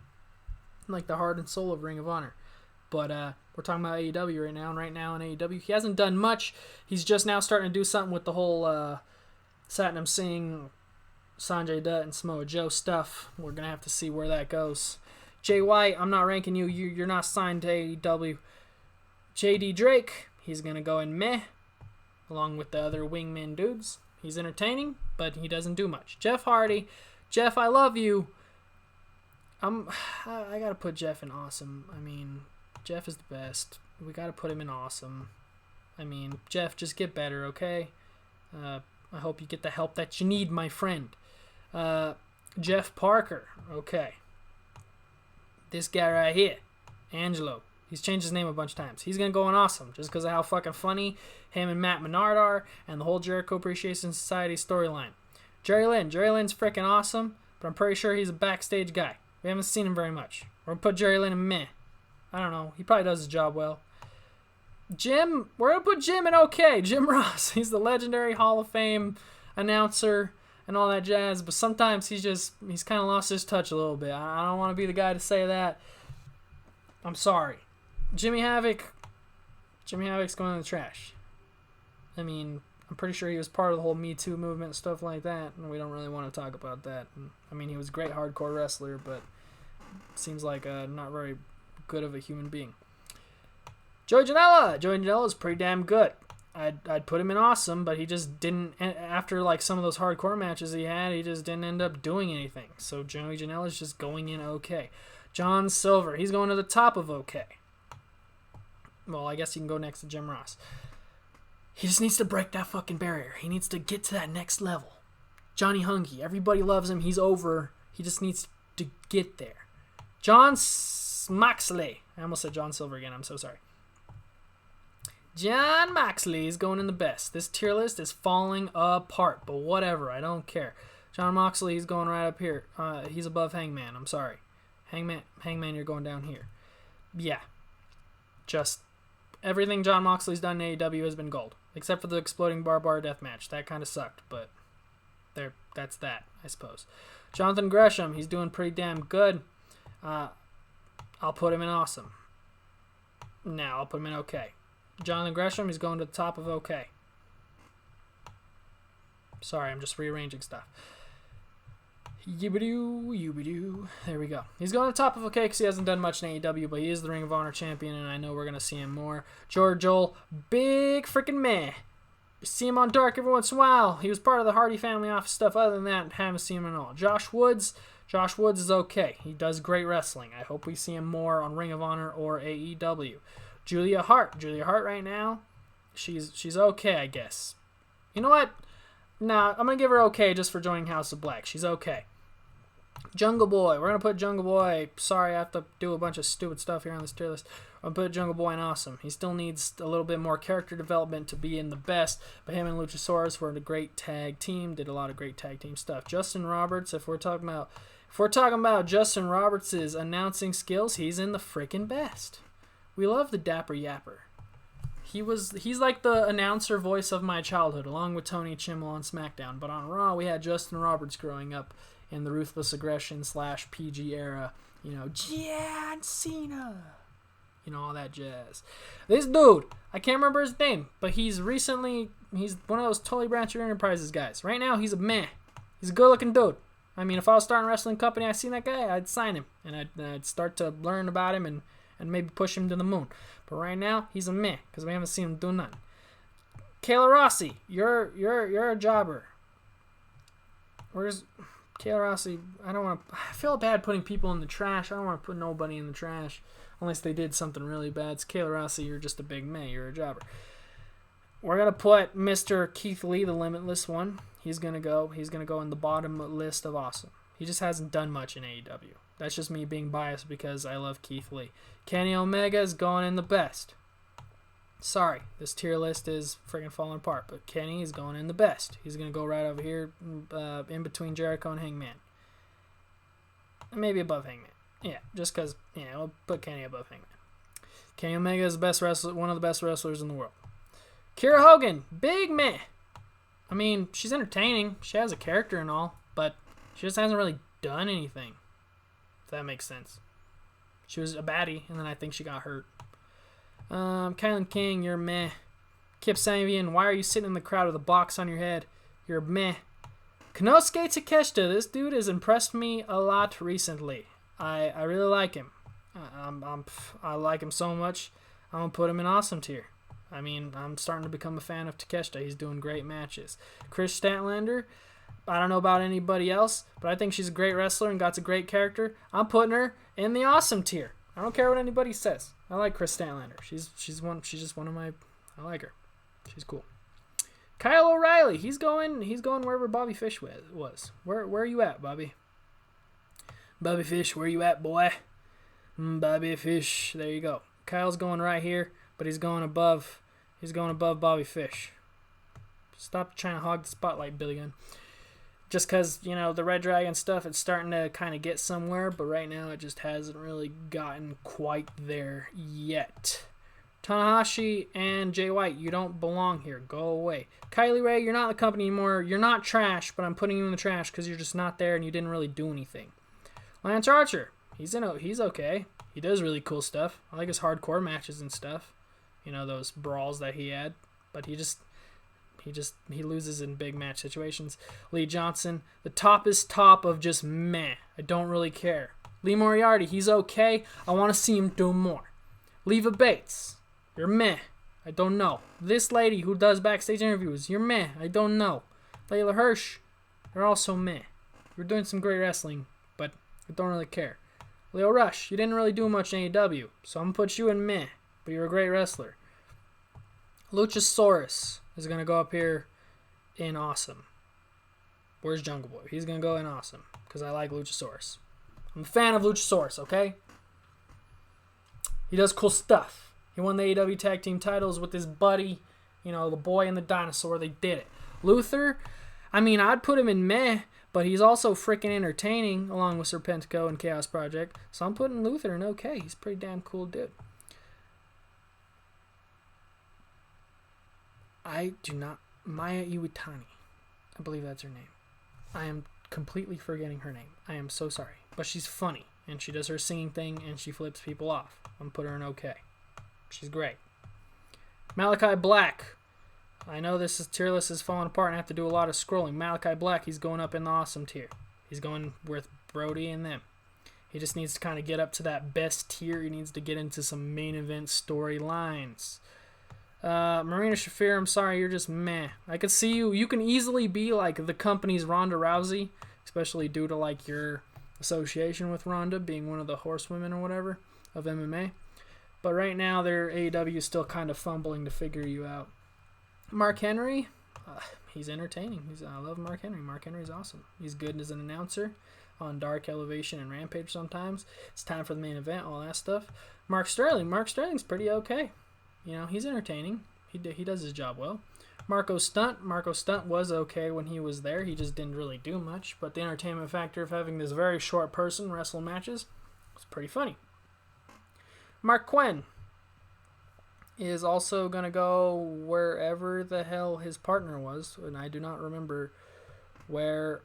Like the heart and soul of Ring of Honor. But we're talking about AEW right now, and right now in AEW, he hasn't done much. He's just now starting to do something with the whole Satnam Singh, Sanjay Dutt, and Samoa Joe stuff. We're going to have to see where that goes. Jay White, I'm not ranking you. You're not signed to AEW. JD Drake, he's going to go in meh, along with the other wingman dudes. He's entertaining, but he doesn't do much. Jeff Hardy. Jeff, I love you. I got to put Jeff in awesome. I mean, Jeff is the best. We got to put him in awesome. I mean, Jeff, just get better, okay? I hope you get the help that you need, my friend. Jeff Parker, okay. This guy right here, Angelo, he's changed his name a bunch of times. He's going to go in awesome just because of how fucking funny him and Matt Menard are and the whole Jericho Appreciation Society storyline. Jerry Lynn's freaking awesome, but I'm pretty sure he's a backstage guy. We haven't seen him very much. We're going to put Jerry Lynn in meh. I don't know. He probably does his job well. Jim, we're going to put Jim in okay. Jim Ross, he's the legendary Hall of Fame announcer and all that jazz, but sometimes he's kind of lost his touch a little bit. I don't want to be the guy to say that. I'm sorry. Jimmy Havoc's going in the trash. I mean, I'm pretty sure he was part of the whole Me Too movement and stuff like that, and we don't really want to talk about that. I mean, he was a great hardcore wrestler, but seems like not very good of a human being. Joey Janela is pretty damn good. I'd put him in awesome, but he just didn't, after some of those hardcore matches he had, he just didn't end up doing anything. So Joey Janela is just going in okay. John Silver, he's going to the top of okay. Well, I guess you can go next to Jim Ross. He just needs to break that fucking barrier. He needs to get to that next level. Johnny Hungy, everybody loves him. He's over. He just needs to get there. John Moxley. I almost said John Silver again. I'm so sorry. John Moxley is going in the best. This tier list is falling apart, but whatever. I don't care. John Moxley, he's going right up here. He's above Hangman. I'm sorry. Hangman, you're going down here. Yeah. Just everything John Moxley's done in AEW has been gold, except for the exploding barbed wire death match. That kind of sucked, but that's that, I suppose. Jonathan Gresham, he's doing pretty damn good. I'll put him in awesome. Now I'll put him in okay. Jonathan Gresham, he's going to the top of okay. Sorry, I'm just rearranging stuff. Yibbidoo. There we go. He's going to the top of okay because he hasn't done much in AEW, but he is the Ring of Honor champion, and I know we're going to see him more. George Joel, big freaking meh. You see him on Dark every once in a while. He was part of the Hardy family office stuff. Other than that, haven't seen him at all. Josh Woods is okay. He does great wrestling. I hope we see him more on Ring of Honor or AEW. Julia Hart right now, she's okay, I guess. You know what? Nah, I'm going to give her okay just for joining House of Black. She's okay. Jungle Boy. We're going to put Jungle Boy. Sorry, I have to do a bunch of stupid stuff here on this tier list. I'm going to put Jungle Boy in awesome. He still needs a little bit more character development to be in the best. But him and Luchasaurus were a great tag team. Did a lot of great tag team stuff. Justin Roberts, if we're talking about Justin Roberts' announcing skills, he's in the freaking best. We love the Dapper Yapper. He's like the announcer voice of my childhood, along with Tony Chimel on SmackDown. But on Raw, we had Justin Roberts growing up in the Ruthless Aggression / PG era. John Cena. All that jazz. This dude, I can't remember his name, but he's one of those Tully Blanchard Enterprises guys. Right now, he's a good-looking dude. I mean, if I was starting a wrestling company, I seen that guy, I'd sign him, and I'd start to learn about him and maybe push him to the moon. But right now, he's a meh, because we haven't seen him do nothing. Kayla Rossi, you're a jobber. Where's Kayla Rossi? I feel bad putting people in the trash. I don't want to put nobody in the trash, unless they did something really bad. So Kayla Rossi, you're just a big meh. You're a jobber. We're going to put Mr. Keith Lee, the Limitless one. He's going to go in the bottom list of awesome. He just hasn't done much in AEW. That's just me being biased because I love Keith Lee. Kenny Omega is going in the best. Sorry, this tier list is freaking falling apart, but Kenny is going in the best. He's going to go right over here in between Jericho and Hangman. Maybe above Hangman. Yeah, just because, we'll put Kenny above Hangman. Kenny Omega is the best wrestler, one of the best wrestlers in the world. Kiera Hogan, big meh. I mean, she's entertaining. She has a character and all, but she just hasn't really done anything. If that makes sense. She was a baddie, and then I think she got hurt. Kylan King, you're meh. Kip Sabian, why are you sitting in the crowd with a box on your head? You're meh. Konosuke Takeshita, this dude has impressed me a lot recently. I really like him. I like him so much, I'm going to put him in awesome tier. I mean, I'm starting to become a fan of Takeshita. He's doing great matches. Chris Statlander, I don't know about anybody else, but I think she's a great wrestler and got a great character. I'm putting her in the awesome tier. I don't care what anybody says. I like Chris Statlander. She's just one of my. I like her. She's cool. Kyle O'Reilly. He's going wherever Bobby Fish was. Where are you at, Bobby? Bobby Fish, where you at, boy? Bobby Fish. There you go. Kyle's going right here, but he's going above. He's going above Bobby Fish. Stop trying to hog the spotlight, Billy Gunn. Just because, the Red Dragon stuff, it's starting to kind of get somewhere, but right now it just hasn't really gotten quite there yet. Tanahashi and Jay White, you don't belong here. Go away. Kylie Ray, you're not in the company anymore. You're not trash, but I'm putting you in the trash because you're just not there and you didn't really do anything. Lance Archer, he's okay. He does really cool stuff. I like his hardcore matches and stuff. Those brawls that he had, but he loses in big match situations. Lee Johnson, the top of just meh. I don't really care. Lee Moriarty, he's okay. I want to see him do more. Leva Bates, you're meh. I don't know. This lady who does backstage interviews, you're meh. I don't know. Layla Hirsch, you're also meh. You're doing some great wrestling, but I don't really care. Leo Rush, you didn't really do much in AEW, so I'm going to put you in meh, but you're a great wrestler. Luchasaurus is going to go up here in awesome. Where's Jungle Boy? He's going to go in awesome because I like Luchasaurus. I'm a fan of Luchasaurus, okay? He does cool stuff. He won the AEW Tag Team titles with his buddy, the boy and the dinosaur. They did it. Luther, I mean, I'd put him in meh, but he's also freaking entertaining along with Serpentico and Chaos Project. So I'm putting Luther in okay. He's a pretty damn cool dude. Maya Iwatani. I believe that's her name. I am completely forgetting her name. I am so sorry. But she's funny, and she does her singing thing, and she flips people off. I'm putting her in okay. She's great. Malachi Black. I know this tier list is falling apart and I have to do a lot of scrolling. Malachi Black, he's going up in the awesome tier. He's going with Brody and them. He just needs to kind of get up to that best tier. He needs to get into some main event storylines. Marina Shafir, I'm sorry, you're just meh. I could see you. You can easily be like the company's Ronda Rousey, especially due to like your association with Ronda being one of the horsewomen or whatever of MMA. But right now, their AEW is still kind of fumbling to figure you out. Mark Henry, He's entertaining. I love Mark Henry. Mark Henry's awesome. He's good as an announcer on Dark Elevation and Rampage sometimes. It's time for the main event, all that stuff. Mark Sterling's pretty okay. He's entertaining. He does his job well. Marco Stunt was okay when he was there. He just didn't really do much. But the entertainment factor of having this very short person wrestle matches was pretty funny. Mark Quinn is also going to go wherever the hell his partner was. And I do not remember where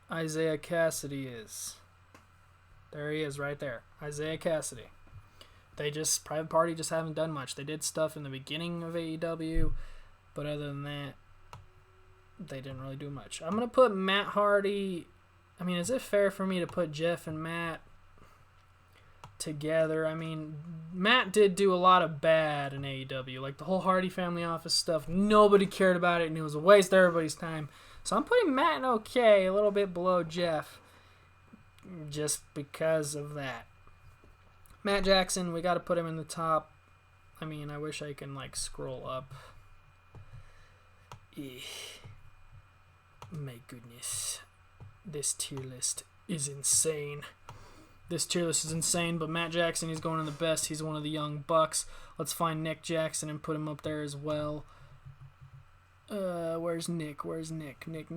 Isaiah Cassidy is. There he is right there. Isaiah Cassidy. Private Party just haven't done much. They did stuff in the beginning of AEW, but other than that, they didn't really do much. I'm going to put Matt Hardy. I mean, is it fair for me to put Jeff and Matt together? I mean, Matt did do a lot of bad in AEW. Like the whole Hardy Family Office stuff, nobody cared about it, and it was a waste of everybody's time. So I'm putting Matt in okay, a little bit below Jeff, just because of that. Matt Jackson, we got to put him in the top. I mean, I wish I can, scroll up. My goodness. This tier list is insane. But Matt Jackson, he's going in the best. He's one of the young bucks. Let's find Nick Jackson and put him up there as well. Where's Nick? Nick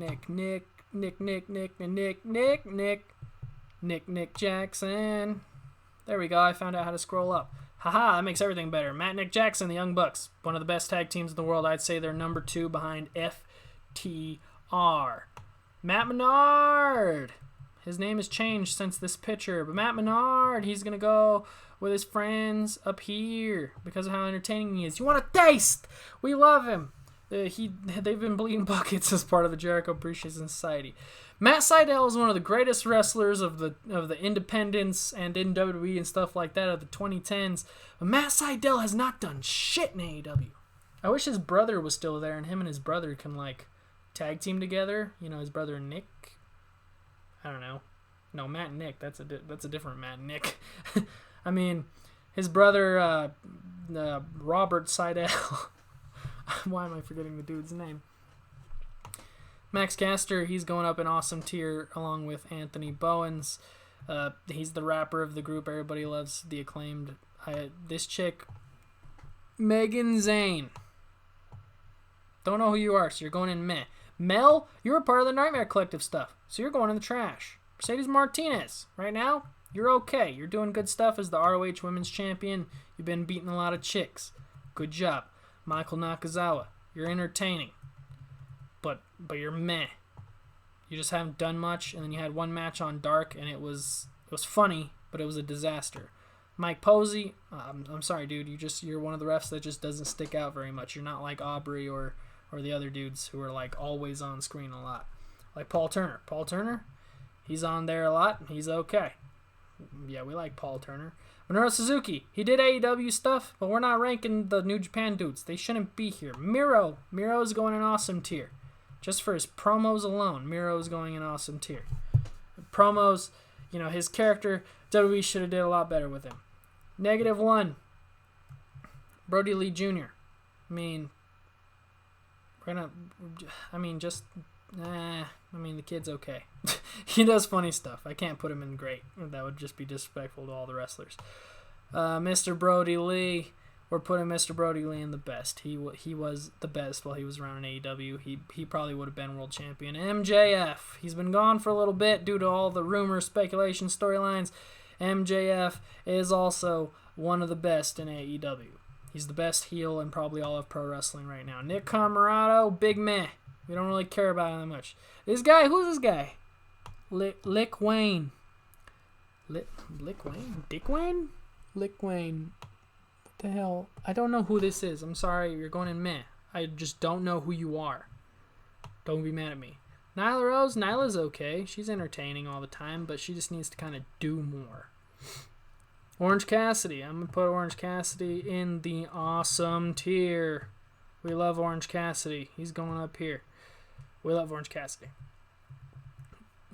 Jackson. There we go. I found out how to scroll up. Haha, that makes everything better. Nick Jackson, the Young Bucks. One of the best tag teams in the world. I'd say they're number 2 behind FTR. Matt Menard. His name has changed since this picture. But Matt Menard, he's going to go with his friends up here because of how entertaining he is. You want a taste? We love him. They've been bleeding buckets as part of the Jericho Appreciation Society. Matt Sydal is one of the greatest wrestlers of the independents and in WWE and stuff like that of the 2010s. But Matt Sydal has not done shit in AEW. I wish his brother was still there and him and his brother can tag team together. His brother Nick. I don't know. No, Matt and Nick. That's a different Matt and Nick. I mean, his brother Robert Sydal. Why am I forgetting the dude's name? Max Caster, he's going up an awesome tier along with Anthony Bowens. He's the rapper of the group. Everybody loves the Acclaimed. This chick, Megan Zane. Don't know who you are, so you're going in meh. Mel, you're a part of the Nightmare Collective stuff, so you're going in the trash. Mercedes Martinez, right now, you're okay. You're doing good stuff as the ROH Women's Champion. You've been beating a lot of chicks. Good job. Michael Nakazawa, you're entertaining. But you're meh. You just haven't done much, and then you had one match on Dark, and it was funny, but it was a disaster. Mike Posey, I'm sorry, dude. You're one of the refs that just doesn't stick out very much. You're not like Aubrey or the other dudes who are always on screen a lot. Like Paul Turner. Paul Turner, he's on there a lot. He's okay. Yeah, we like Paul Turner. Minoru Suzuki, he did AEW stuff, but we're not ranking the New Japan dudes. They shouldn't be here. Miro's going an awesome tier. Just for his promos alone, Miro's going an awesome tier. Promos, his character, WWE should have did a lot better with him. -1, Brody Lee Jr. The kid's okay. He does funny stuff. I can't put him in great. That would just be disrespectful to all the wrestlers. Mr. Brody Lee, we're putting Mr. Brody Lee in the best. He was the best while he was around in AEW. He probably would have been world champion. MJF, he's been gone for a little bit due to all the rumors, speculation, storylines. MJF is also one of the best in AEW. He's the best heel in probably all of pro wrestling right now. Nick Comoroto, big meh. We don't really care about him that much. Who's this guy? Lick Wayne. Lick Wayne? Dick Wayne? Lick Wayne. What the hell? I don't know who this is. I'm sorry, you're going in meh. I just don't know who you are. Don't be mad at me. Nyla Rose? Nyla's okay. She's entertaining all the time, but she just needs to kind of do more. Orange Cassidy. I'm going to put Orange Cassidy in the awesome tier. We love Orange Cassidy. He's going up here. We love Orange Cassidy.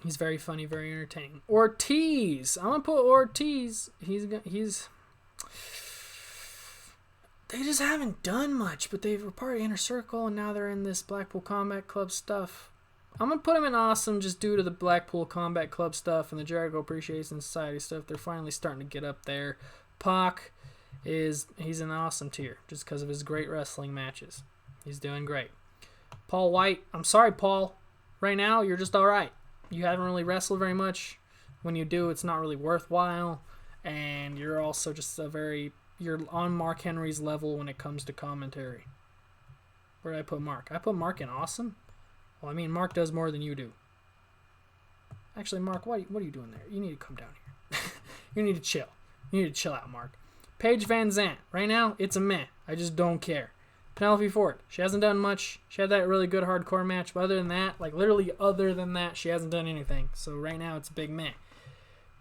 He's very funny, very entertaining. Ortiz. I'm going to put Ortiz. He's they just haven't done much, but they were part of Inner Circle, and now they're in this Blackpool Combat Club stuff. I'm going to put them in awesome just due to the Blackpool Combat Club stuff and the Jericho Appreciation Society stuff. They're finally starting to get up there. Pac he's in awesome tier just because of his great wrestling matches. He's doing great. Paul White, I'm sorry, Paul. Right now, you're just all right. You haven't really wrestled very much. When you do, it's not really worthwhile. And you're also just you're on Mark Henry's level when it comes to commentary. Where did I put Mark? I put Mark in awesome? Well, I mean, Mark does more than you do. Actually, Mark, what are you doing there? You need to come down here. You need to chill. You need to chill out, Mark. Paige Van Zant. Right now, it's a meh. I just don't care. Penelope Ford. She hasn't done much. She had that really good hardcore match, but other than that, like literally other than that, she hasn't done anything. So right now, it's a big meh.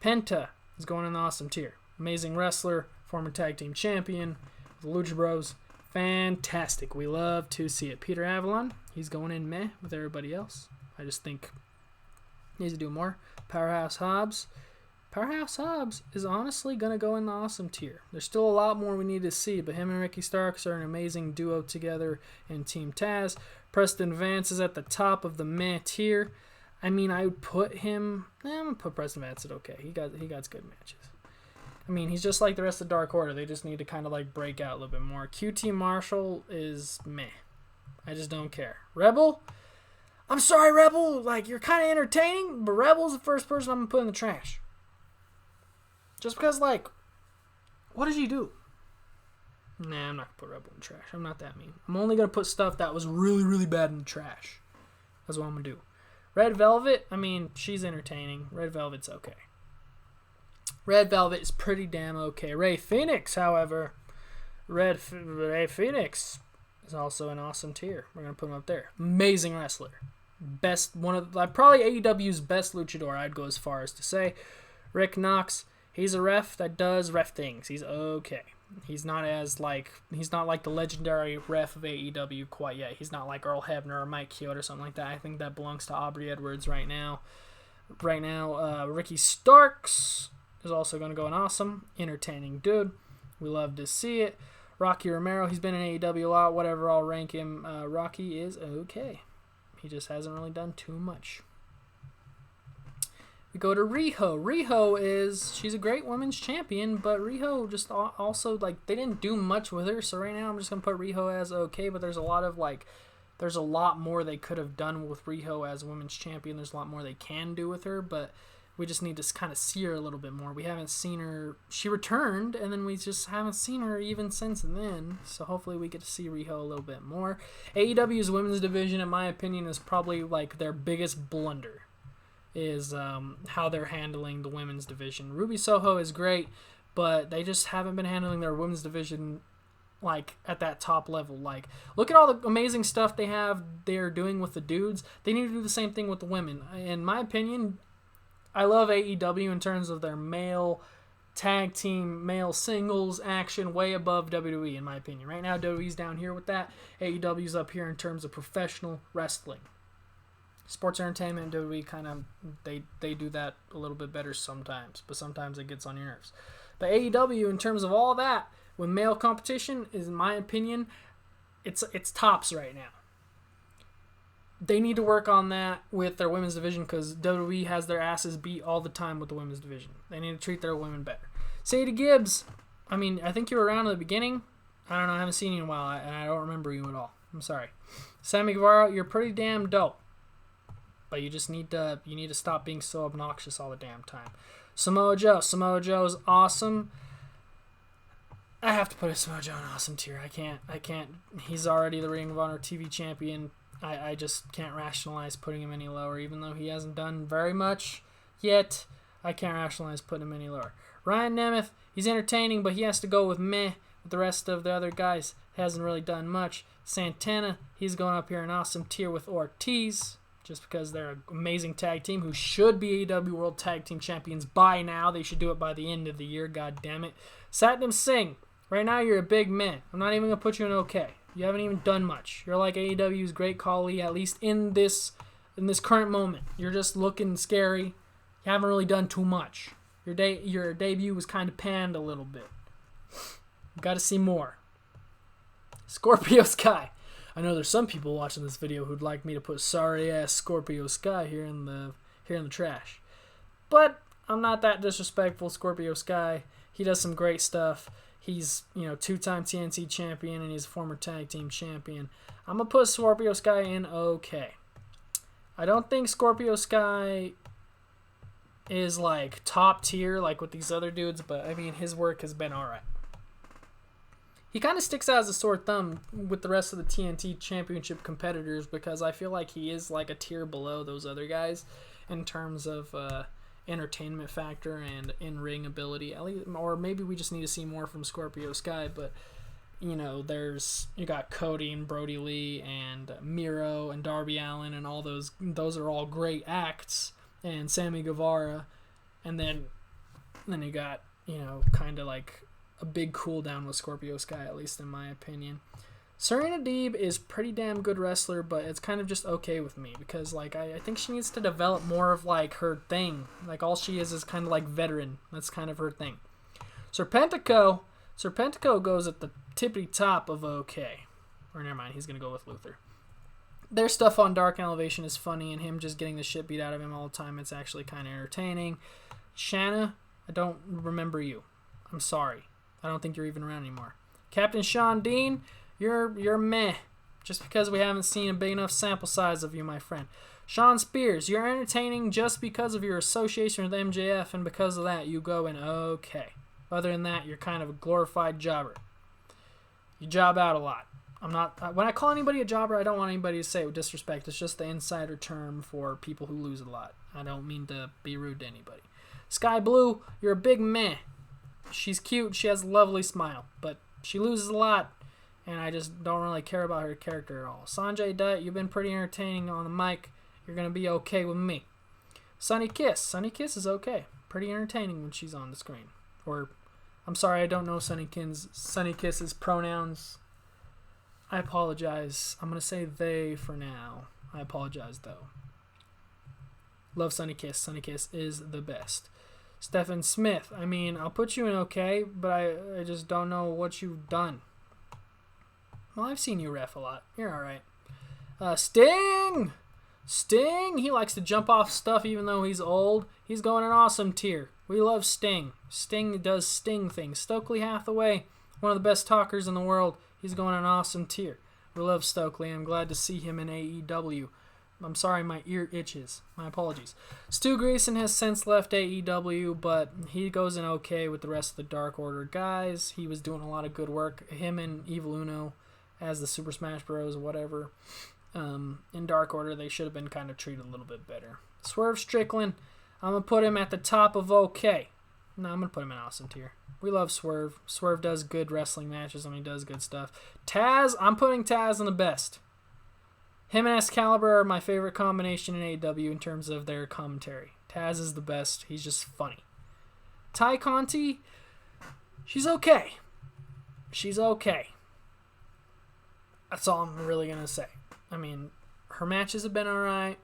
Penta is going in the awesome tier. Amazing wrestler, former tag team champion, the Lucha Bros. Fantastic. We love to see it. Peter Avalon, he's going in meh with everybody else. I just think he needs to do more. Powerhouse Hobbs. Powerhouse Hobbs is honestly going to go in the awesome tier. There's still a lot more we need to see, but him and Ricky Starks are an amazing duo together in Team Taz. Preston Vance is at the top of the meh tier. I mean, I would put him... I'm going to put Preston Vance at okay. He got good matches. I mean, he's just like the rest of Dark Order. They just need to kind of like break out a little bit more. QT Marshall is meh. I just don't care. Rebel? I'm sorry, Rebel. Like, you're kind of entertaining, but Rebel's the first person I'm going to put in the trash. Just because, like, what does he do? Nah, I'm not going to put Rebel in the trash. I'm not that mean. I'm only going to put stuff that was really, really bad in the trash. That's what I'm going to do. Red Velvet, I mean, she's entertaining. Red Velvet's okay. Red Velvet is pretty damn okay. Ray Phoenix, however, Ray Phoenix is also an awesome tier. We're going to put him up there. Amazing wrestler. Probably AEW's best luchador, I'd go as far as to say. Rick Knox, he's a ref that does ref things. He's okay. He's not like the legendary ref of AEW quite yet. He's not like Earl Hebner or Mike Chioda or something like that. I think that belongs to Aubrey Edwards right now. Ricky Starks is also going to go in awesome. Entertaining dude. We love to see it. Rocky Romero, he's been in AEW a lot. Whatever, I'll rank him. Rocky is okay. He just hasn't really done too much. We go to Riho. She's a great women's champion, but Riho just also, like, they didn't do much with her. So right now I'm just going to put Riho as okay, but there's a lot more they could have done with Riho as women's champion. There's a lot more they can do with her, but we just need to kind of see her a little bit more. We haven't seen her. She returned, and then we just haven't seen her even since then. So hopefully we get to see Riho a little bit more. AEW's women's division, in my opinion, is probably like their biggest blunder, is how they're handling the women's division. Ruby Soho is great, but they just haven't been handling their women's division like at that top level. Like, look at all the amazing stuff they're doing with the dudes. They need to do the same thing with the women. In my opinion, I love AEW in terms of their male tag team, male singles action way above WWE, in my opinion. Right now, WWE's down here with that. AEW's up here in terms of professional wrestling. Sports entertainment, WWE kind of, they do that a little bit better sometimes, but sometimes it gets on your nerves. But AEW, in terms of all that, with male competition, is, in my opinion, it's tops right now. They need to work on that with their women's division because WWE has their asses beat all the time with the women's division. They need to treat their women better. Sadie Gibbs, I mean, I think you were around at the beginning. I don't know, I haven't seen you in a while, and I don't remember you at all. I'm sorry. Sammy Guevara, you're pretty damn dope. But you just need to stop being so obnoxious all the damn time. Samoa Joe is awesome. I have to put a Samoa Joe in awesome tier. I can't. He's already the Ring of Honor TV champion. I just can't rationalize putting him any lower, even though he hasn't done very much yet. I can't rationalize putting him any lower. Ryan Nemeth, he's entertaining, but he has to go with meh with the rest of the other guys. Hasn't really done much. Santana, he's going up here in awesome tier with Ortiz, just because they're an amazing tag team who should be AEW World Tag Team Champions by now. They should do it by the end of the year, god damn it. Satnam Singh, right now you're a big meh. I'm not even going to put you in okay. You haven't even done much. You're like AEW's Great Khali, at least in this current moment. You're just looking scary. You haven't really done too much. Your debut was kind of panned a little bit. Got to see more. Scorpio Sky. I know there's some people watching this video who'd like me to put sorry ass Scorpio Sky here in the trash. But I'm not that disrespectful. Scorpio Sky, he does some great stuff. He's, two-time TNT champion and he's a former tag team champion. I'm going to put Scorpio Sky in okay. I don't think Scorpio Sky is like top tier like with these other dudes, but I mean his work has been alright. He kind of sticks out as a sore thumb with the rest of the TNT championship competitors because I feel like he is like a tier below those other guys in terms of entertainment factor and in-ring ability. At least, or maybe we just need to see more from Scorpio Sky, but you got Cody and Brody Lee and Miro and Darby Allin and all those are all great acts, and Sammy Guevara, and then you got kind of like a big cool down with Scorpio Sky, at least in my opinion. Serena Deeb is pretty damn good wrestler, but it's kind of just okay with me because like I think she needs to develop more of like her thing. Like all she is kind of like veteran. That's kind of her thing. Serpentico goes at the tippity top of okay. Or never mind, he's gonna go with Luther. Their stuff on Dark Elevation is funny, and him just getting the shit beat out of him all the time, it's actually kind of entertaining. Shanna, I don't remember you. I'm sorry. I don't think you're even around anymore. Captain Sean Dean, you're meh. Just because we haven't seen a big enough sample size of you, my friend. Sean Spears, you're entertaining just because of your association with MJF, and because of that, you go in okay. Other than that, you're kind of a glorified jobber. You job out a lot. When I call anybody a jobber, I don't want anybody to say it with disrespect. It's just the insider term for people who lose a lot. I don't mean to be rude to anybody. Sky Blue, you're a big meh. She's cute. She has a lovely smile, but she loses a lot, and I just don't really care about her character at all. Sanjay Dutt, you've been pretty entertaining on the mic. You're going to be okay with me. Sunny Kiss. Sunny Kiss is okay. Pretty entertaining when she's on the screen. Or, I'm sorry, I don't know Sunny Kiss's pronouns. I apologize. I'm going to say they for now. I apologize, though. Love Sunny Kiss. Sunny Kiss is the best. Stephen Smith, I mean, I'll put you in okay, but I just don't know what you've done. Well, I've seen you ref a lot. You're alright. Sting! Sting! He likes to jump off stuff even though he's old. He's going an awesome tier. We love Sting. Sting does Sting things. Stokely Hathaway, one of the best talkers in the world. He's going an awesome tier. We love Stokely. I'm glad to see him in AEW. I'm sorry, my ear itches. My apologies. Stu Grayson has since left AEW, but he goes in okay with the rest of the Dark Order guys. He was doing a lot of good work. Him and Evil Uno as the Super Smash Bros. Or whatever. In Dark Order, they should have been kind of treated a little bit better. Swerve Strickland, I'm going to put him at the top of okay. No, I'm going to put him in awesome tier. We love Swerve. Swerve does good wrestling matches and he does good stuff. Taz, I'm putting Taz in the best. Him and Excalibur are my favorite combination in AEW in terms of their commentary. Taz is the best. He's just funny. Ty Conti, she's okay. She's okay. That's all I'm really going to say. I mean, her matches have been alright.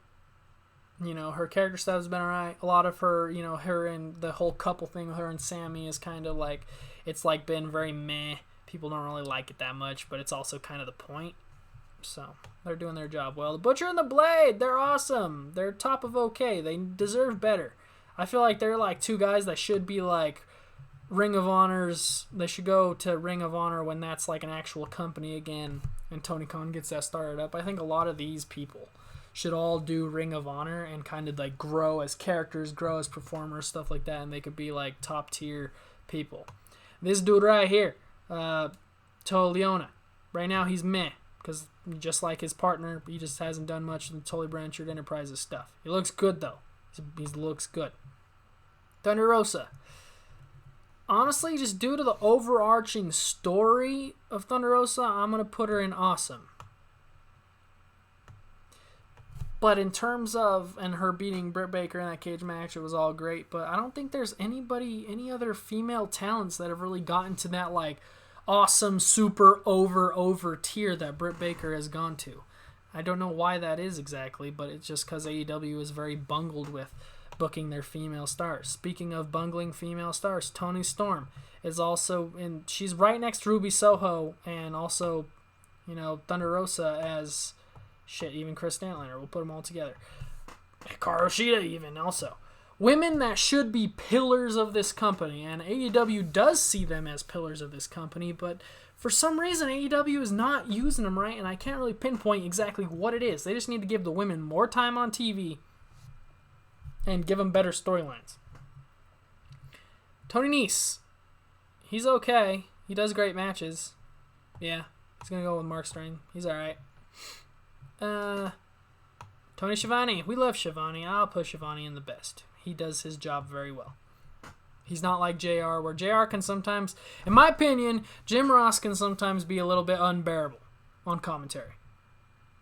Her character stuff has been alright. A lot of her, her and the whole couple thing with her and Sammy is kind of like, it's like been very meh. People don't really like it that much, but it's also kind of the point. So, they're doing their job well. The Butcher and the Blade, they're awesome. They're top of okay. They deserve better. I feel like they're like two guys that should be like Ring of Honors. They should go to Ring of Honor when that's like an actual company again and Tony Khan gets that started up. I think a lot of these people should all do Ring of Honor and kind of like grow as characters, grow as performers, stuff like that, and they could be like top tier people. This dude right here, Toleona, right now he's meh. Because just like his partner, he just hasn't done much in the Tully Blanchard Enterprises stuff. He looks good, though. He looks good. Thunder Rosa. Honestly, just due to the overarching story of Thunder Rosa, I'm going to put her in awesome. But in terms of, and her beating Britt Baker in that cage match, it was all great. But I don't think there's any other female talents that have really gotten to that, like, awesome, super over tier that Britt Baker has gone to. I don't know why that is exactly, but it's just because AEW is very bungled with booking their female stars. Speaking of bungling female stars, Toni Storm is also in. She's right next to Ruby Soho and also Thunder Rosa as shit, even Chris Statlander. We'll put them all together. Hikaru Shida even also. Women that should be pillars of this company, and AEW does see them as pillars of this company, but for some reason AEW is not using them right, and I can't really pinpoint exactly what it is. They just need to give the women more time on TV and give them better storylines. Tony Nese, he's okay. He does great matches. Yeah, he's going to go with Mark Strang. He's alright. Tony Schiavone. We love Schiavone. I'll put Schiavone in the best. He does his job very well. He's not like JR, where JR can sometimes, in my opinion, Jim Ross can sometimes be a little bit unbearable on commentary.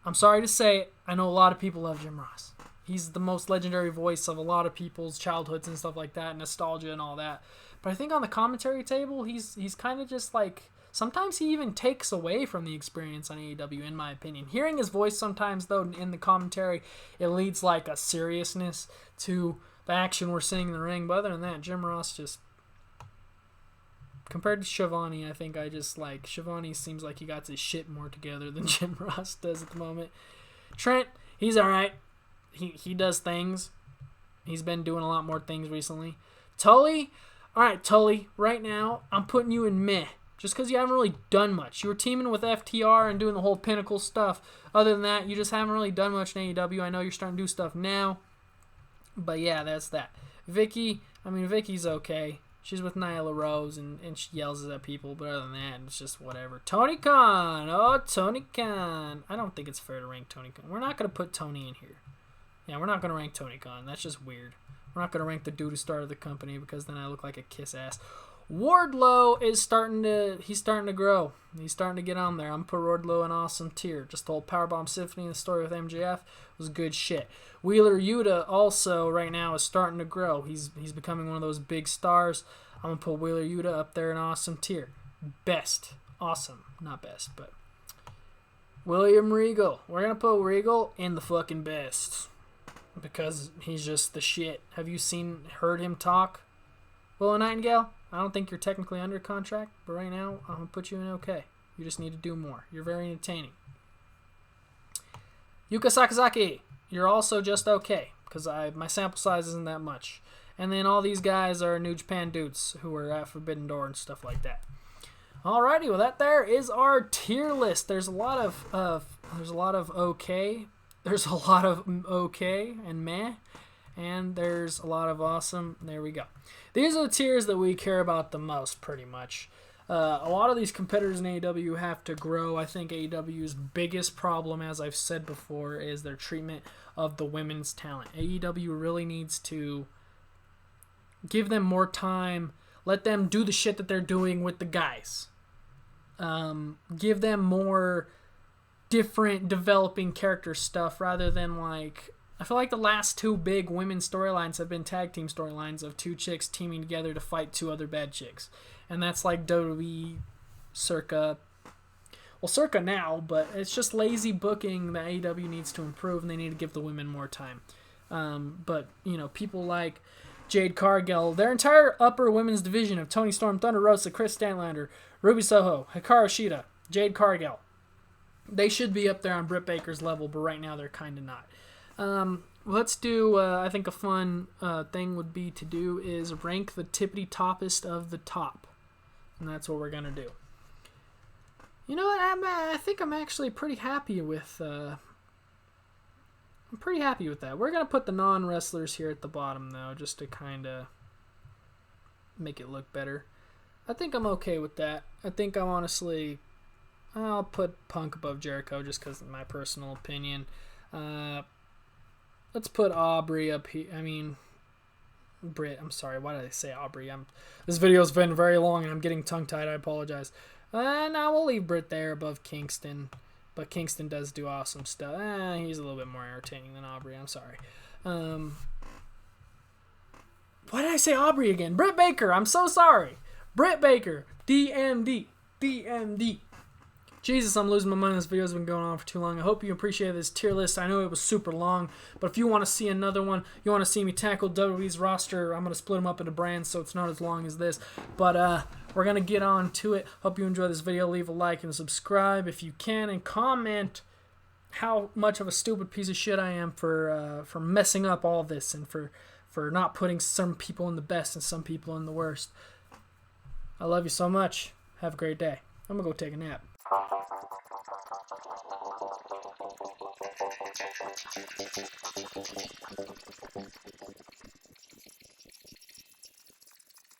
I'm sorry to say it. I know a lot of people love Jim Ross. He's the most legendary voice of a lot of people's childhoods and stuff like that, nostalgia and all that. But I think on the commentary table, he's kind of just like, sometimes he even takes away from the experience on AEW, in my opinion. Hearing his voice sometimes, though, in the commentary, it leads like a seriousness to the action we're seeing in the ring. But other than that, Jim Ross just, compared to Schiavone, I think I just like, Schiavone seems like he got his shit more together than Jim Ross does at the moment. Trent, he's alright. He does things. He's been doing a lot more things recently. Tully, alright, Tully, right now, I'm putting you in meh. Just because you haven't really done much. You were teaming with FTR and doing the whole Pinnacle stuff. Other than that, you just haven't really done much in AEW. I know you're starting to do stuff now. But yeah, that's that. Vicky's okay. She's with Nyla Rose and she yells at people. But other than that, it's just whatever. Tony Khan. Oh, Tony Khan. I don't think it's fair to rank Tony Khan. We're not going to put Tony in here. Yeah, we're not going to rank Tony Khan. That's just weird. We're not going to rank the dude who started the company because then I look like a kiss ass. Wardlow is starting to grow. He's starting to get on there. I'm putting Wardlow in awesome tier. Just the whole Powerbomb Symphony and the story with MJF was good shit. Wheeler Yuta also right now is starting to grow. He's becoming one of those big stars. I'm going to put Wheeler Yuta up there in awesome tier. Best. Awesome. Not best, but William Regal. We're going to put Regal in the fucking best because he's just the shit. Have you heard him talk? Willow Nightingale? I don't think you're technically under contract, but right now, I'm going to put you in okay. You just need to do more. You're very entertaining. Yuka Sakazaki, you're also just okay, because my sample size isn't that much. And then all these guys are New Japan dudes who are at Forbidden Door and stuff like that. Alrighty, well that there is our tier list. There's a lot of okay. There's a lot of okay and meh. And there's a lot of awesome. There we go. These are the tiers that we care about the most, pretty much. A lot of these competitors in AEW have to grow. I think AEW's biggest problem, as I've said before, is their treatment of the women's talent. AEW really needs to give them more time. Let them do the shit that they're doing with the guys. Give them more different developing character stuff rather than like... I feel like the last two big women's storylines have been tag team storylines of two chicks teaming together to fight two other bad chicks. And that's like WWE circa now, but it's just lazy booking that AEW needs to improve and they need to give the women more time. But, people like Jade Cargill, their entire upper women's division of Toni Storm, Thunder Rosa, Chris Statlander, Ruby Soho, Hikaru Shida, Jade Cargill, they should be up there on Britt Baker's level, but right now they're kind of not. Let's do, I think a fun thing would be to do is rank the tippity-toppest of the top. And that's what we're going to do. You know what? I think I'm actually pretty happy with that. We're going to put the non-wrestlers here at the bottom, though, just to kind of make it look better. I think I'm okay with that. I think I'll put Punk above Jericho just because of my personal opinion. Let's put Aubrey up here. Britt. I'm sorry. Why did I say Aubrey? This video's been very long and I'm getting tongue-tied. I apologize. Now we'll leave Britt there above Kingston. But Kingston does do awesome stuff. He's a little bit more entertaining than Aubrey. I'm sorry. Why did I say Aubrey again? Britt Baker. I'm so sorry. Britt Baker. DMD. Jesus, I'm losing my mind. This video's been going on for too long. I hope you appreciate this tier list. I know it was super long, but if you want to see another one, you want to see me tackle WWE's roster, I'm going to split them up into brands so it's not as long as this. But we're going to get on to it. Hope you enjoy this video. Leave a like and subscribe if you can, and comment how much of a stupid piece of shit I am for messing up all this and for not putting some people in the best and some people in the worst. I love you so much. Have a great day. I'm going to go take a nap.